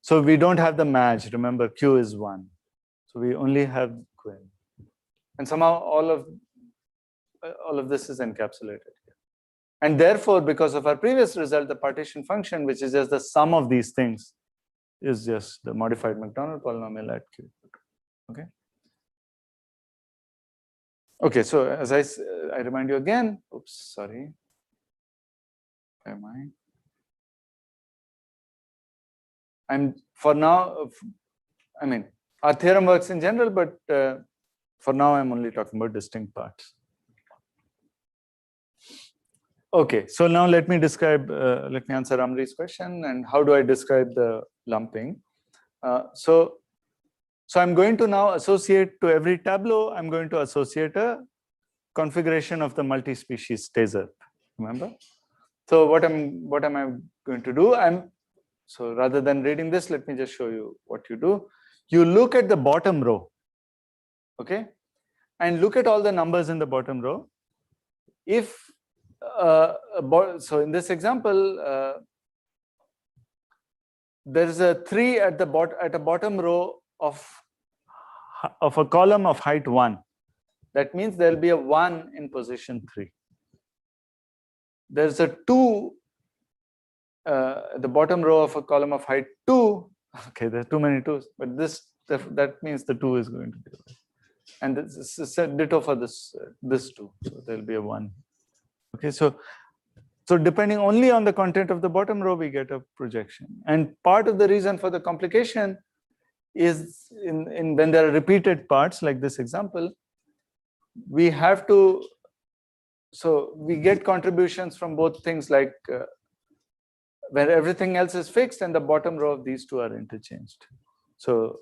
So we don't have the match. Remember, q is 1. So we only have quinv. And somehow all of this is encapsulated here. And therefore, because of our previous result, the partition function, which is just the sum of these things, is just the modified Macdonald polynomial at q. Okay. Okay, so as I remind you again, oops, sorry. Am I? For now, I mean, our theorem works in general, but for now I'm only talking about distinct parts. Okay, so now let me answer Amri's question, and how do I describe the lumping? So I'm going to now associate to every tableau, I'm going to associate a configuration of the multi-species TAZRP, remember? So what am I going to do? So rather than reading this, let me just show you what you do. you look at the bottom row, okay, and look at all the numbers in the bottom row. If so in this example, there is a 3 at the bottom row of a column of height 1. That means there will be a 1 in position 3. There's a 2 at the bottom row of a column of height 2. Okay, there are too many 2s, but that means the 2 is going to be right. And this is a ditto for this 2. So there will be a 1. Okay, so depending only on the content of the bottom row, we get a projection. And part of the reason for the complication is in when there are repeated parts like this example, we have to, so we get contributions from both things like where everything else is fixed and the bottom row of these two are interchanged. So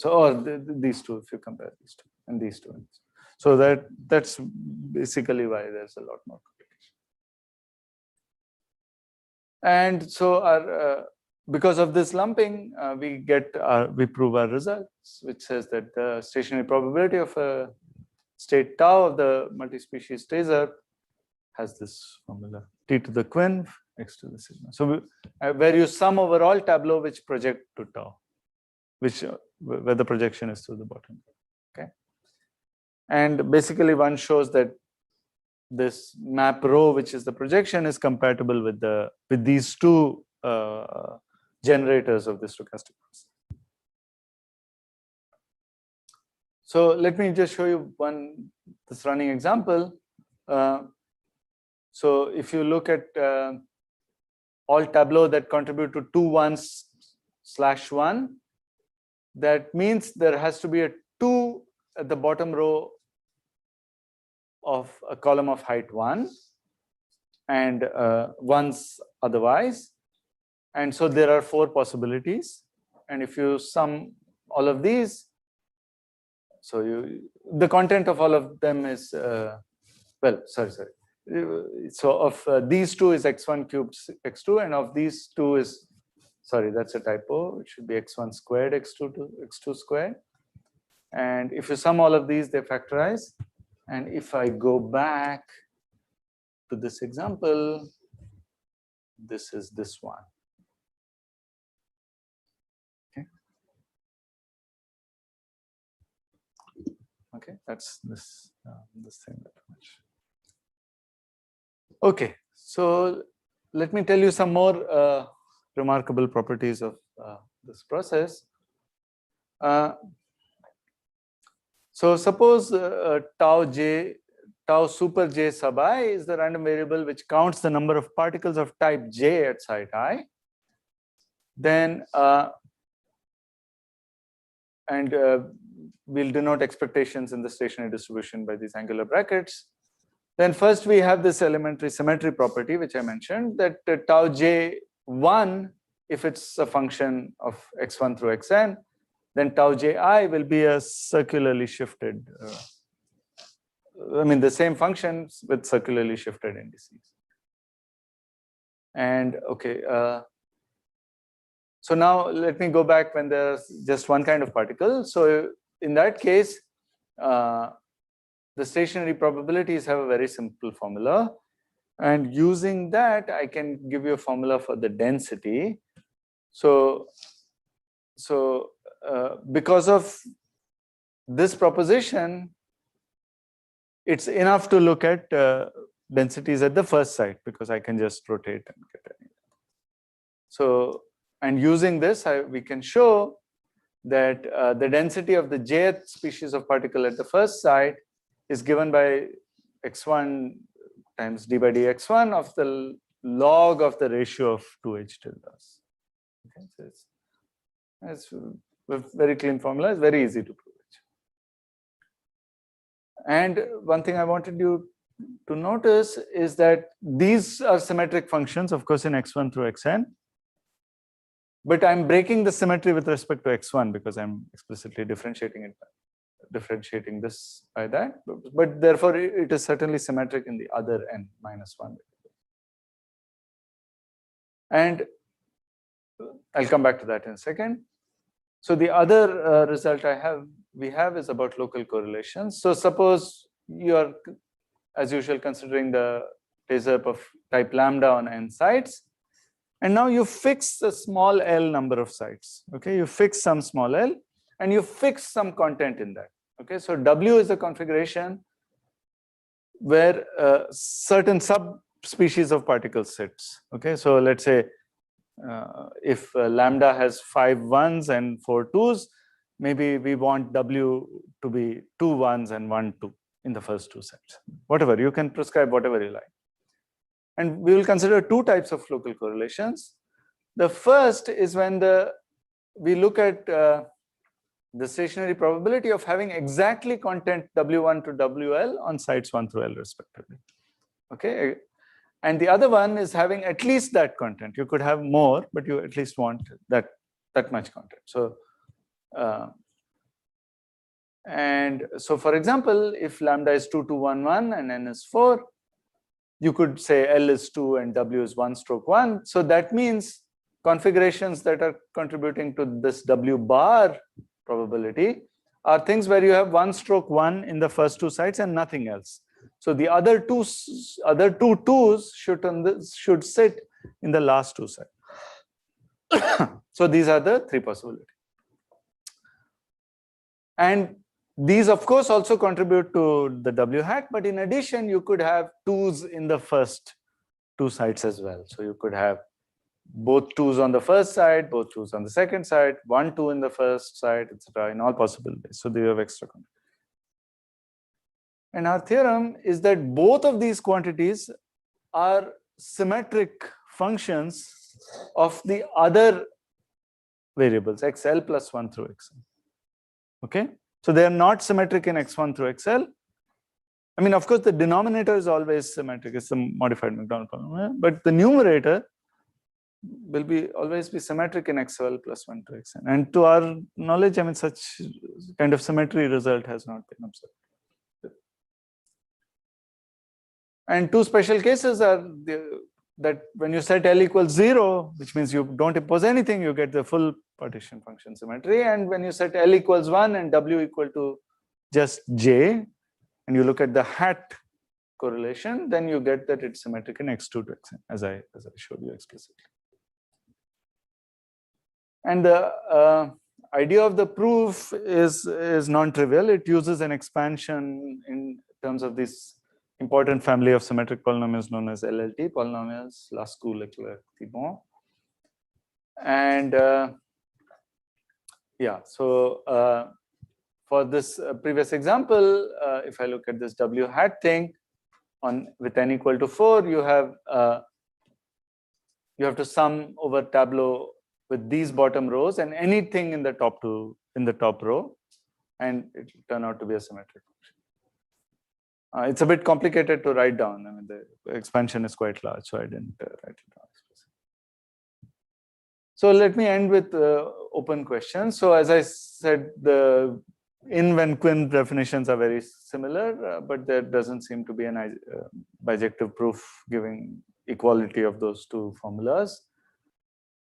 or these two, if you compare these two and these two. So that's basically why there's a lot more complication. And so our because of this lumping, we prove our results, which says that the stationary probability of a state tau of the multi-species TAZRP has this formula: T to the quinf, X to the sigma. So where you sum over all tableaux which project to tau, which where the projection is through the bottom. Okay, and basically one shows that this map rho, which is the projection, is compatible with these two generators of the stochastic process. So let me just show you this running example. So if you look at all tableaux that contribute to 2 1s / 1, that means there has to be a 2 at the bottom row of a column of height 1 and 1s otherwise. And so there are 4 possibilities. And if you sum all of these, so the content of all of them is, so of these 2 is x1 cubed x2, and of these 2 is, sorry, that's a typo. It should be x1 squared x2 to x2 squared. And if you sum all of these, they factorize. And if I go back to this example, this is this one. Okay. Okay, that's this thing that much. Okay, so let me tell you some more remarkable properties of this process. So suppose tau super j sub I is the random variable which counts the number of particles of type j at site I. Then we'll denote expectations in the stationary distribution by these angular brackets. Then first we have this elementary symmetry property which I mentioned, that tau j1, if it's a function of x1 through xn, then tau ji will be a circularly shifted, the same functions with circularly shifted indices. And okay, so now let me go back when there's just one kind of particle. So in that case, the stationary probabilities have a very simple formula. And using that, I can give you a formula for the density. So because of this proposition, it's enough to look at densities at the first site, because I can just rotate and get any. So, and using this, we can show that the density of the jth species of particle at the first site is given by x1 times d by dx1 of the log of the ratio of 2h tildes. Okay, so it's a very clean formula. It's very easy to prove it. And one thing I wanted you to notice is that these are symmetric functions, of course, in x1 through xn. But I'm breaking the symmetry with respect to x1 because I'm explicitly differentiating this by that. But therefore, it is certainly symmetric in the other n minus 1. And I'll come back to that in a second. So the other result we have is about local correlations. So suppose you are, as usual, considering the TAZRP of type lambda on n sites, and now you fix a small l number of sites. Okay, you fix some small l, and you fix some content in that. Okay, so W is a configuration where certain subspecies of particles sits. Okay, so let's say if lambda has 5 1s and 4 2s, maybe we want W to be 2 1s and 1 2 in the first 2 sets. Whatever, you can prescribe whatever you like. And we will consider 2 types of local correlations. The first is when we look at the stationary probability of having exactly content W1 to WL on sites 1 through L respectively. Okay, and the other one is having at least that content. You could have more, but you at least want that much content. So, and so for example, if lambda is 2 2 1 1 and n is 4, you could say L is 2 and W is 1 stroke 1. So that means configurations that are contributing to this W bar probability are things where you have 1 stroke 1 in the first 2 sites and nothing else. So the other two twos should sit in the last 2 sites. So these are the 3 possibilities. And these of course also contribute to the W hat, but in addition you could have 2s in the first 2 sites as well. So you could have both 2s on the first side, both 2s on the second side, 1 2 in the first side, etc. in all possible ways. So they have extra content. And our theorem is that both of these quantities are symmetric functions of the other variables, xl plus 1 through xn. Okay, so they are not symmetric in x1 through xl. I mean, of course, the denominator is always symmetric. It's a modified Macdonald polynomial, but the numerator will always be symmetric in xl plus 1 to xn. And to our knowledge, I mean, such kind of symmetry result has not been observed. And 2 special cases are that when you set L equals 0, which means you don't impose anything, you get the full partition function symmetry. And when you set L equals 1 and W equal to just J, and you look at the hat correlation, then you get that it's symmetric in x2 to xn, as I showed you explicitly. And the idea of the proof is non-trivial. It uses an expansion in terms of this important family of symmetric polynomials known as LLT polynomials, Lascaux, Leclerc, Thibon. And yeah, so for this previous example, if I look at this W hat thing with n equal to 4, you have to sum over tableau with these bottom rows and anything in the top row, and it will turn out to be a symmetric function. It's a bit complicated to write down. I mean, the expansion is quite large, so I didn't write it down. So let me end with open questions. So as I said, the Inv and Quinn definitions are very similar, but there doesn't seem to be an bijective proof giving equality of those 2 formulas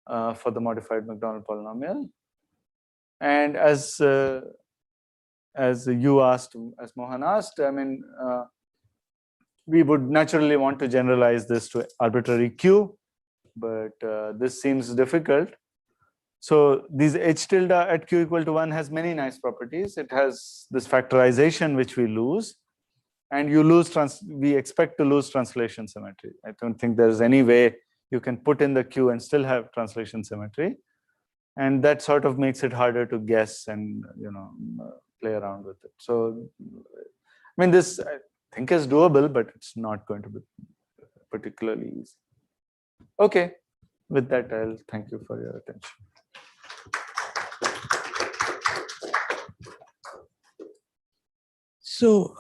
for the modified Macdonald polynomial. And as you asked, as Mohan asked, I mean, we would naturally want to generalize this to arbitrary Q, but this seems difficult. So these H tilde at Q equal to 1 has many nice properties. It has this factorization which we lose, and we expect to lose translation symmetry. I don't think there's any way you can put in the Q and still have translation symmetry. And that sort of makes it harder to guess and, play around with it. So, I mean, this I think is doable, but it's not going to be particularly easy. Okay, with that, I'll thank you for your attention. So,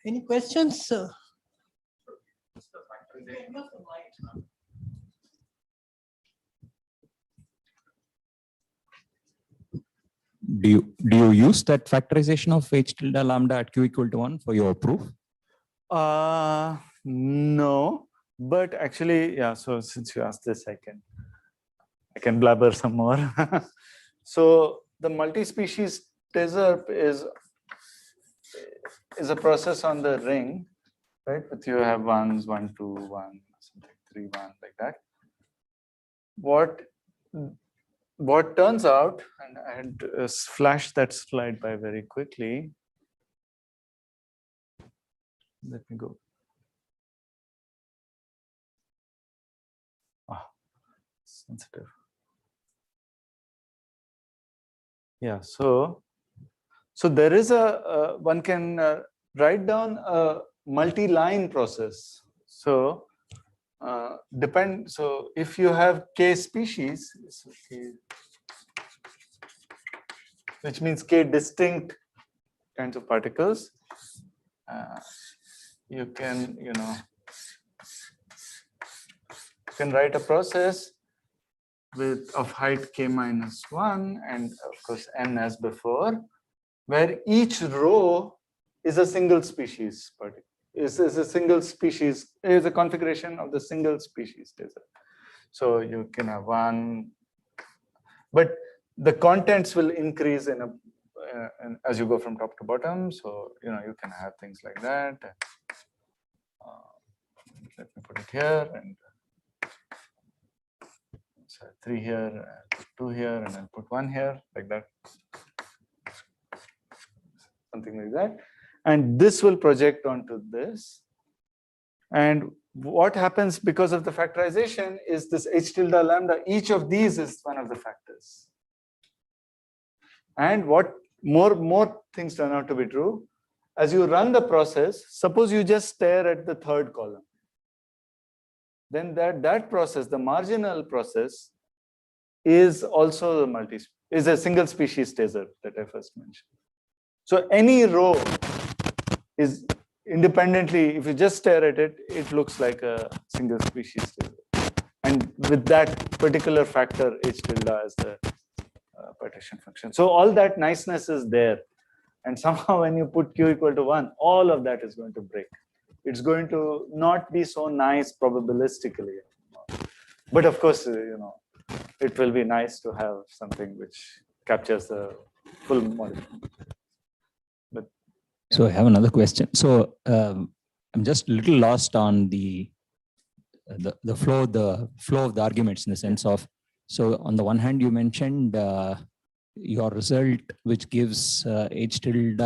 any questions? Do you use that factorization of H tilde lambda at Q equal to 1 for your proof? No, but actually, yeah, so since you asked this, I can blabber some more. So the multi-species TAZRP is a process on the ring, right? But you have ones, 1, 2, 1, something, 3, 1, like that. What turns out, and I had flashed that slide by very quickly. Let me go. Sensitive. Yeah, so there is one can write down a multi-line process. So so if you have k species, which means k distinct kinds of particles, you can write a process of height k minus 1 and of course n as before, where each row is a single species particle. Is a configuration of the single species TAZRP. So you can have one, but the contents will increase as you go from top to bottom. So you can have things like that. Let me put it here, and so 3 here, 2 here, and then put 1 here, like that. Something like that. And this will project onto this. And what happens because of the factorization is this h tilde lambda, each of these is one of the factors. And what more things turn out to be true, as you run the process, suppose you just stare at the third column. Then that process, the marginal process, is also is a single species TAZRP that I first mentioned. So any row is independently, if you just stare at it, it looks like a single species TAZRP. And with that particular factor h tilde as the partition function. So all that niceness is there. And somehow when you put q equal to 1, all of that is going to break. It's going to not be so nice probabilistically. But of course, it will be nice to have something which captures the full model. But yeah. So I have another question. So I'm just a little lost on the flow of the arguments, in the sense of, so on the one hand you mentioned your result which gives h tilde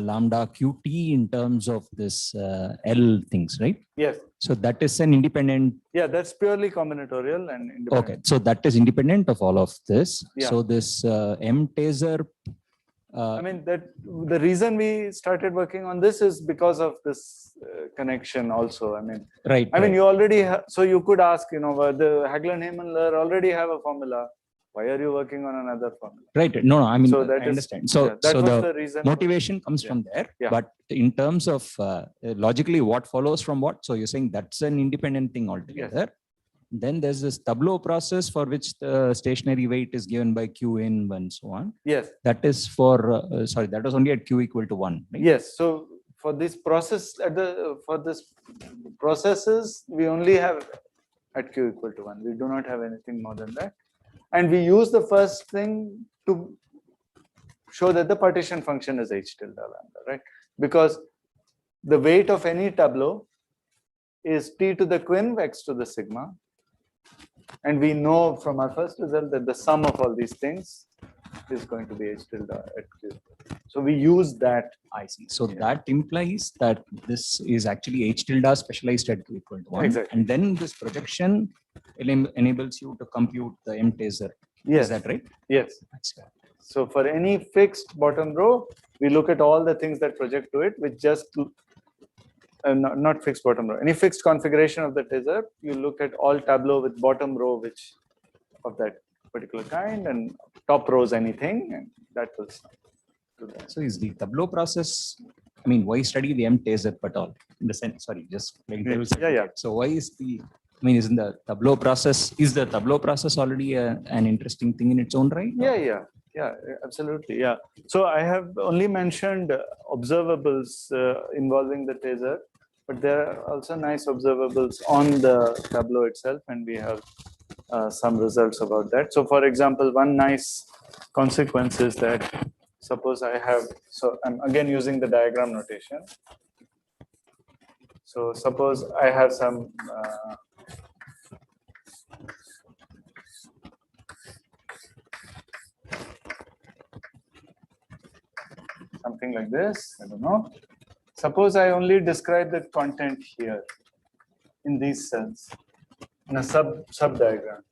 lambda qt in terms of this L things, right? Yes. So that is an independent. Yeah, that's purely combinatorial and independent. Okay, so that is independent of all of this. Yeah. So this M TAZRP. I mean, that the reason we started working on this is because of this connection also. I mean, right. I mean, you already so you could ask, the Hagelin-Heymannler already have a formula. Why are you working on another formula? Right. No, I mean, so I understand. So, yeah, that so was the reason. Motivation comes from there. Yeah. But in terms of logically, what follows from what? So you're saying that's an independent thing altogether. Yes. Then there's this tableau process for which the stationary weight is given by q in and so on. Yes. That is for that was only at q equal to 1. Right? Yes. So for this process for this processes, we only have at q equal to 1. We do not have anything more than that. And we use the first thing to show that the partition function is h tilde lambda, right? Because the weight of any tableau is t to the quin x to the sigma. And we know from our first result that the sum of all these things is going to be h tilde at q. So we use that. I see. So that implies that this is actually h tilde specialized at q equal to 1. Exactly. And then this projection enables you to compute the M TAZRP. Yes. Is that right? Yes. So for any fixed bottom row, we look at all the things that project to it with just not fixed bottom row. Any fixed configuration of the TAZRP, you look at all tableau with bottom row which of that particular kind, and top rows anything, and that will do that. So is the tableau process, I mean, why study the M TAZRP at all? In the sense, sorry, just playing devil's advocate. So why is isn't the tableau process, already an interesting thing in its own right? Yeah, absolutely. Yeah. So I have only mentioned observables involving the TAZRP, but there are also nice observables on the tableau itself, and we have some results about that. So for example, one nice consequence is that suppose I have, so I'm again using the diagram notation. So suppose I have some something like this, I don't know. Suppose I only describe the content here in these cells in a sub diagram.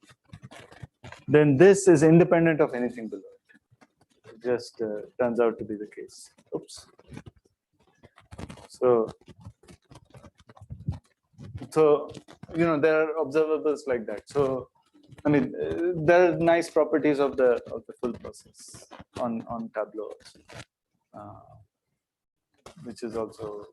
Then this is independent of anything below it. It just turns out to be the case. Oops. So there are observables like that. So I mean, there are nice properties of the full process on tableaux, which is also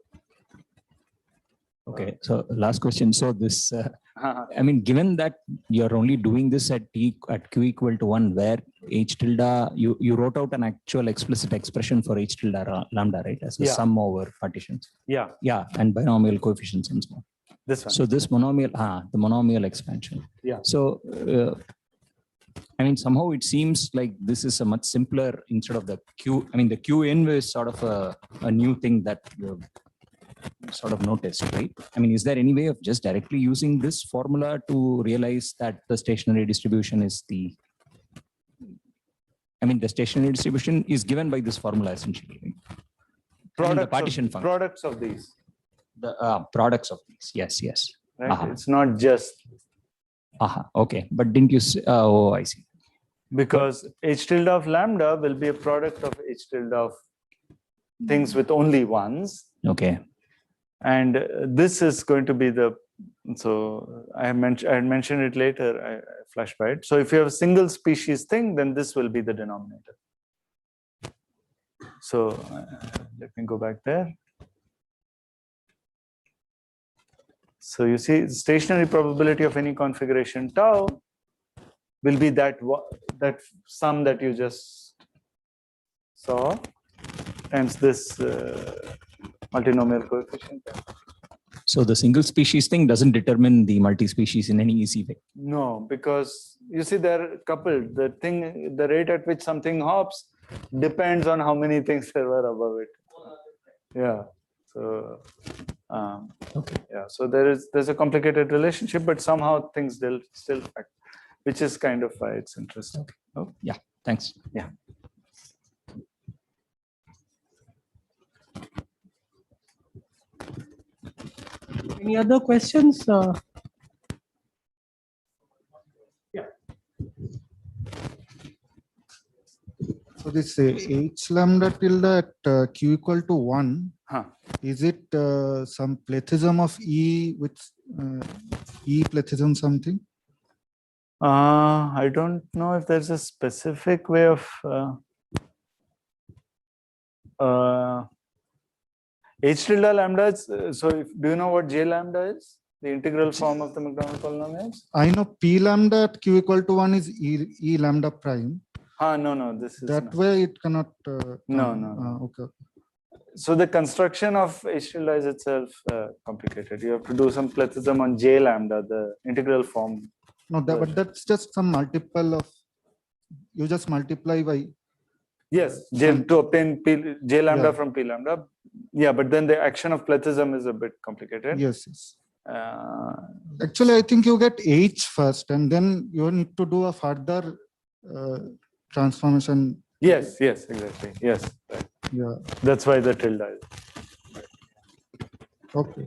okay. So last question. So this, I mean, given that you're only doing this at q equal to 1, where h tilde, you wrote out an actual explicit expression for h tilde lambda, right? As a sum over partitions. Yeah. Yeah, and binomial coefficients and so on. This one. So this monomial, the monomial expansion. Yeah. So, I mean, somehow it seems like this is a much simpler instead of the Q. I mean, the Qn is sort of a new thing that you've sort of noticed, right? I mean, is there any way of just directly using this formula to realize that the stationary distribution is the, I mean, the stationary distribution is given by this formula essentially, right? The partition function. Products of these. The products of these, yes. Right? It's not just. Okay, but didn't you say, oh, I see. Because h tilde of lambda will be a product of h tilde of things with only ones. Okay. And this is going to be the, so I had mentioned it later, I flashed by it. So if you have a single species thing, then this will be the denominator. So let me go back there. So you see, stationary probability of any configuration tau will be that sum that you just saw times this multinomial coefficient. So the single species thing doesn't determine the multi-species in any easy way. No, because you see they're coupled. The rate at which something hops depends on how many things there were above it. Yeah. So okay. Yeah. So there's a complicated relationship, but somehow things still act, which is kind of why it's interesting. Okay. Oh, yeah. Thanks. Yeah. Any other questions? Yeah. So this h lambda tilde at q equal to 1, is it some plethysm of E with E plethysm something? I don't know if there's a specific way of h tilde lambda is, so do you know what j lambda is? The integral form of the Macdonald polynomials? I know p lambda at q equal to 1 is E lambda prime. No, this is that not. way it cannot. No. Okay. So the construction of h tilde is itself complicated. You have to do some plethysm on j lambda, the integral form. No, but that's just some multiple of, you just multiply by. Yes, to obtain j lambda from p lambda. Yeah, but then the action of plethysm is a bit complicated. Yes. Actually, I think you get h first, and then you need to do a further transformation. Yes, exactly. Yes. Right. Yeah. That's why the tilde is. Okay.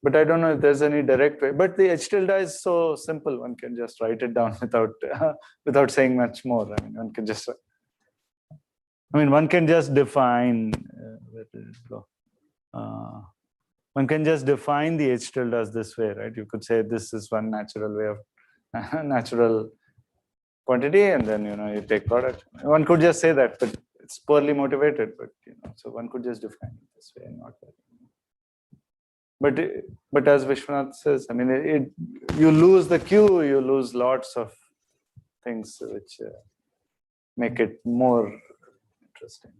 But I don't know if there's any direct way. But the h tilde is so simple; one can just write it down without saying much more. I mean, one can just define. Where did it go? One can just define the h tilde as this way, right? You could say this is one natural way of natural quantity, and then you take product. One could just say that, but it's poorly motivated. But so one could just define it this way and not that. But as Vishwanath says, I mean, you lose the Q, you lose lots of things which make it more interesting.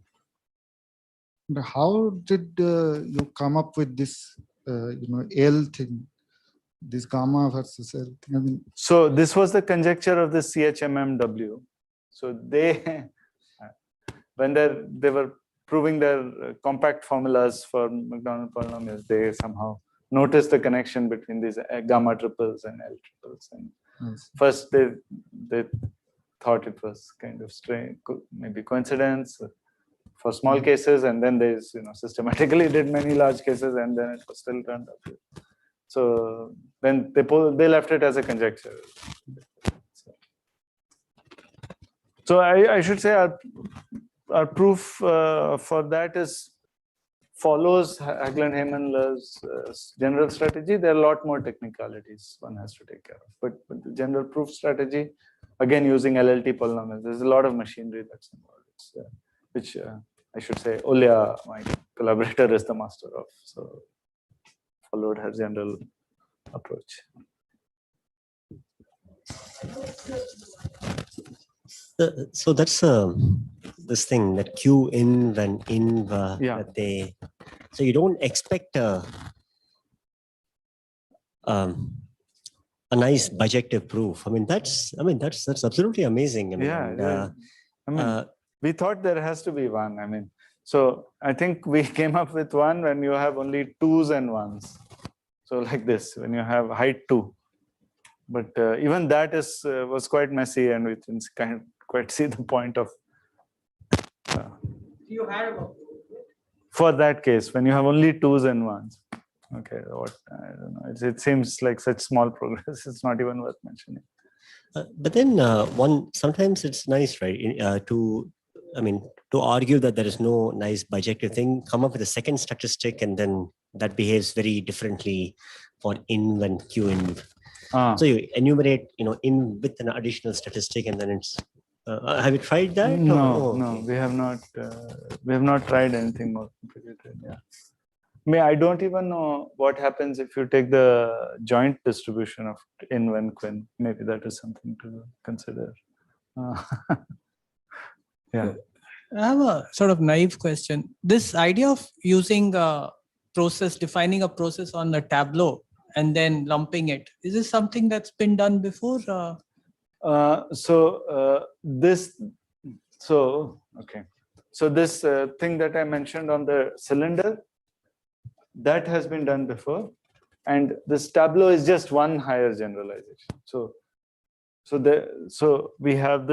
How did you come up with this, L thing? this gamma versus L. I mean, So this was the conjecture of the CHMMW. So they, when they were proving their compact formulas for Macdonald polynomials, they somehow noticed the connection between these gamma triples and L triples. And yes. first they thought it was kind of strange, maybe coincidence for small cases, and then they systematically did many large cases, and then it was still turned up. So then they left it as a conjecture. So I should say our proof for that follows Hagelin-Heyman-Lew's general strategy. There are a lot more technicalities one has to take care of, but the general proof strategy, again using LLT polynomials, there's a lot of machinery that's involved, which I should say Olya, my collaborator, is the master of. So followed her general approach. So that's this thing that Q in and in that they. So you don't expect a nice bijective proof. I mean that's absolutely amazing. We thought there has to be one. I mean, so I think we came up with one when you have only 2s and 1s. So like this, when you have height 2. But even that was quite messy, and we didn't quite see the point of. You had for that case, when you have only 2s and 1s. Okay, what I don't know. It seems like such small progress. It's not even worth mentioning. But then sometimes it's nice, right? To argue that there is no nice bijective thing, come up with a second statistic, and then that behaves very differently for in and Q in. So you enumerate, in with an additional statistic, and then it's. Have you tried that? No, we have not. We have not tried anything more complicated. Yeah. I don't even know what happens if you take the joint distribution of in when quin. Maybe that is something to consider. Yeah. I have a sort of naive question. This idea of using a process, defining a process on the tableau and then lumping it, is this something that's been done before? This thing that I mentioned on the cylinder, that has been done before, and this tableau is just one higher generalization. So we have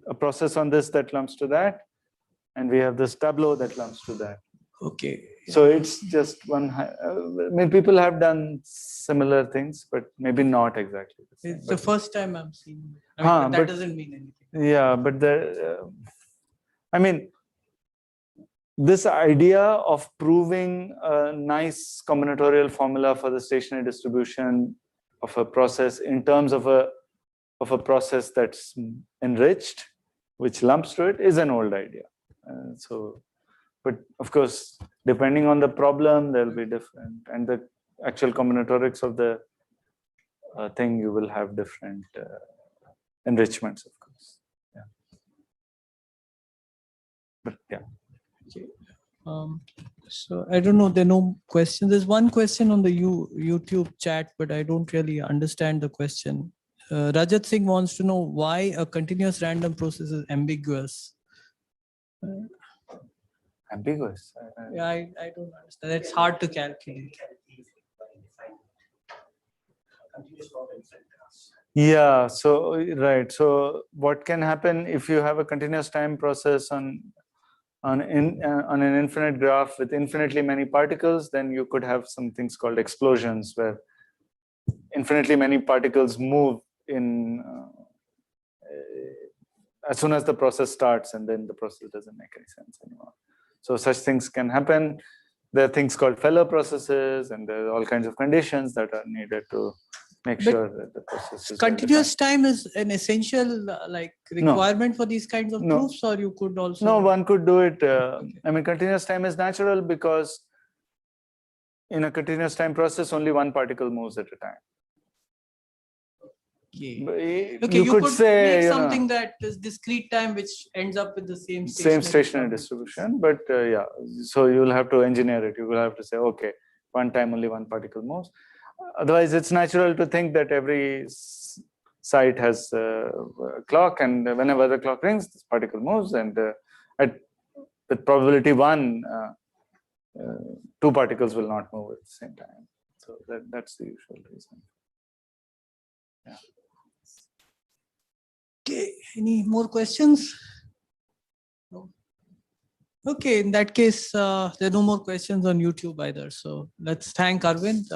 a process on this that lumps to that, and we have this tableau that lumps to that. Okay. So it's just one. People have done similar things, but maybe not exactly the same. It's the first time I'm seeing it. But that doesn't mean anything. Yeah, but this idea of proving a nice combinatorial formula for the stationary distribution of a process in terms of a process that's enriched, which lumps to it, is an old idea. But of course, depending on the problem, they'll be different, and the actual combinatorics of the thing, you will have different enrichments, of course. Yeah. But yeah. Okay. So I don't know. There are no questions. There's one question on the YouTube chat, but I don't really understand the question. Rajat Singh wants to know why a continuous random process is ambiguous. Ambiguous. Yeah, I don't understand. It's hard to calculate. Yeah. So right. So what can happen if you have a continuous time process on an infinite graph with infinitely many particles? Then you could have some things called explosions, where infinitely many particles move in as soon as the process starts, and then the process doesn't make any sense anymore. So such things can happen. There are things called Feller processes, and there are all kinds of conditions that are needed to make sure that the process is continuous time is an essential requirement for these kinds of proofs, or you could also. No, one could do it. I mean, continuous time is natural because in a continuous time process, only one particle moves at a time. Okay, you could say make something that is discrete time, which ends up with the same stationary distribution. But so you'll have to engineer it. You will have to say, okay, one time only one particle moves. Otherwise, it's natural to think that every site has a clock, and whenever the clock rings, this particle moves, and with probability 1, 2 particles will not move at the same time. So that's the usual reason. Yeah. Okay, any more questions? No. Okay, in that case, there are no more questions on YouTube either. So let's thank Arvind.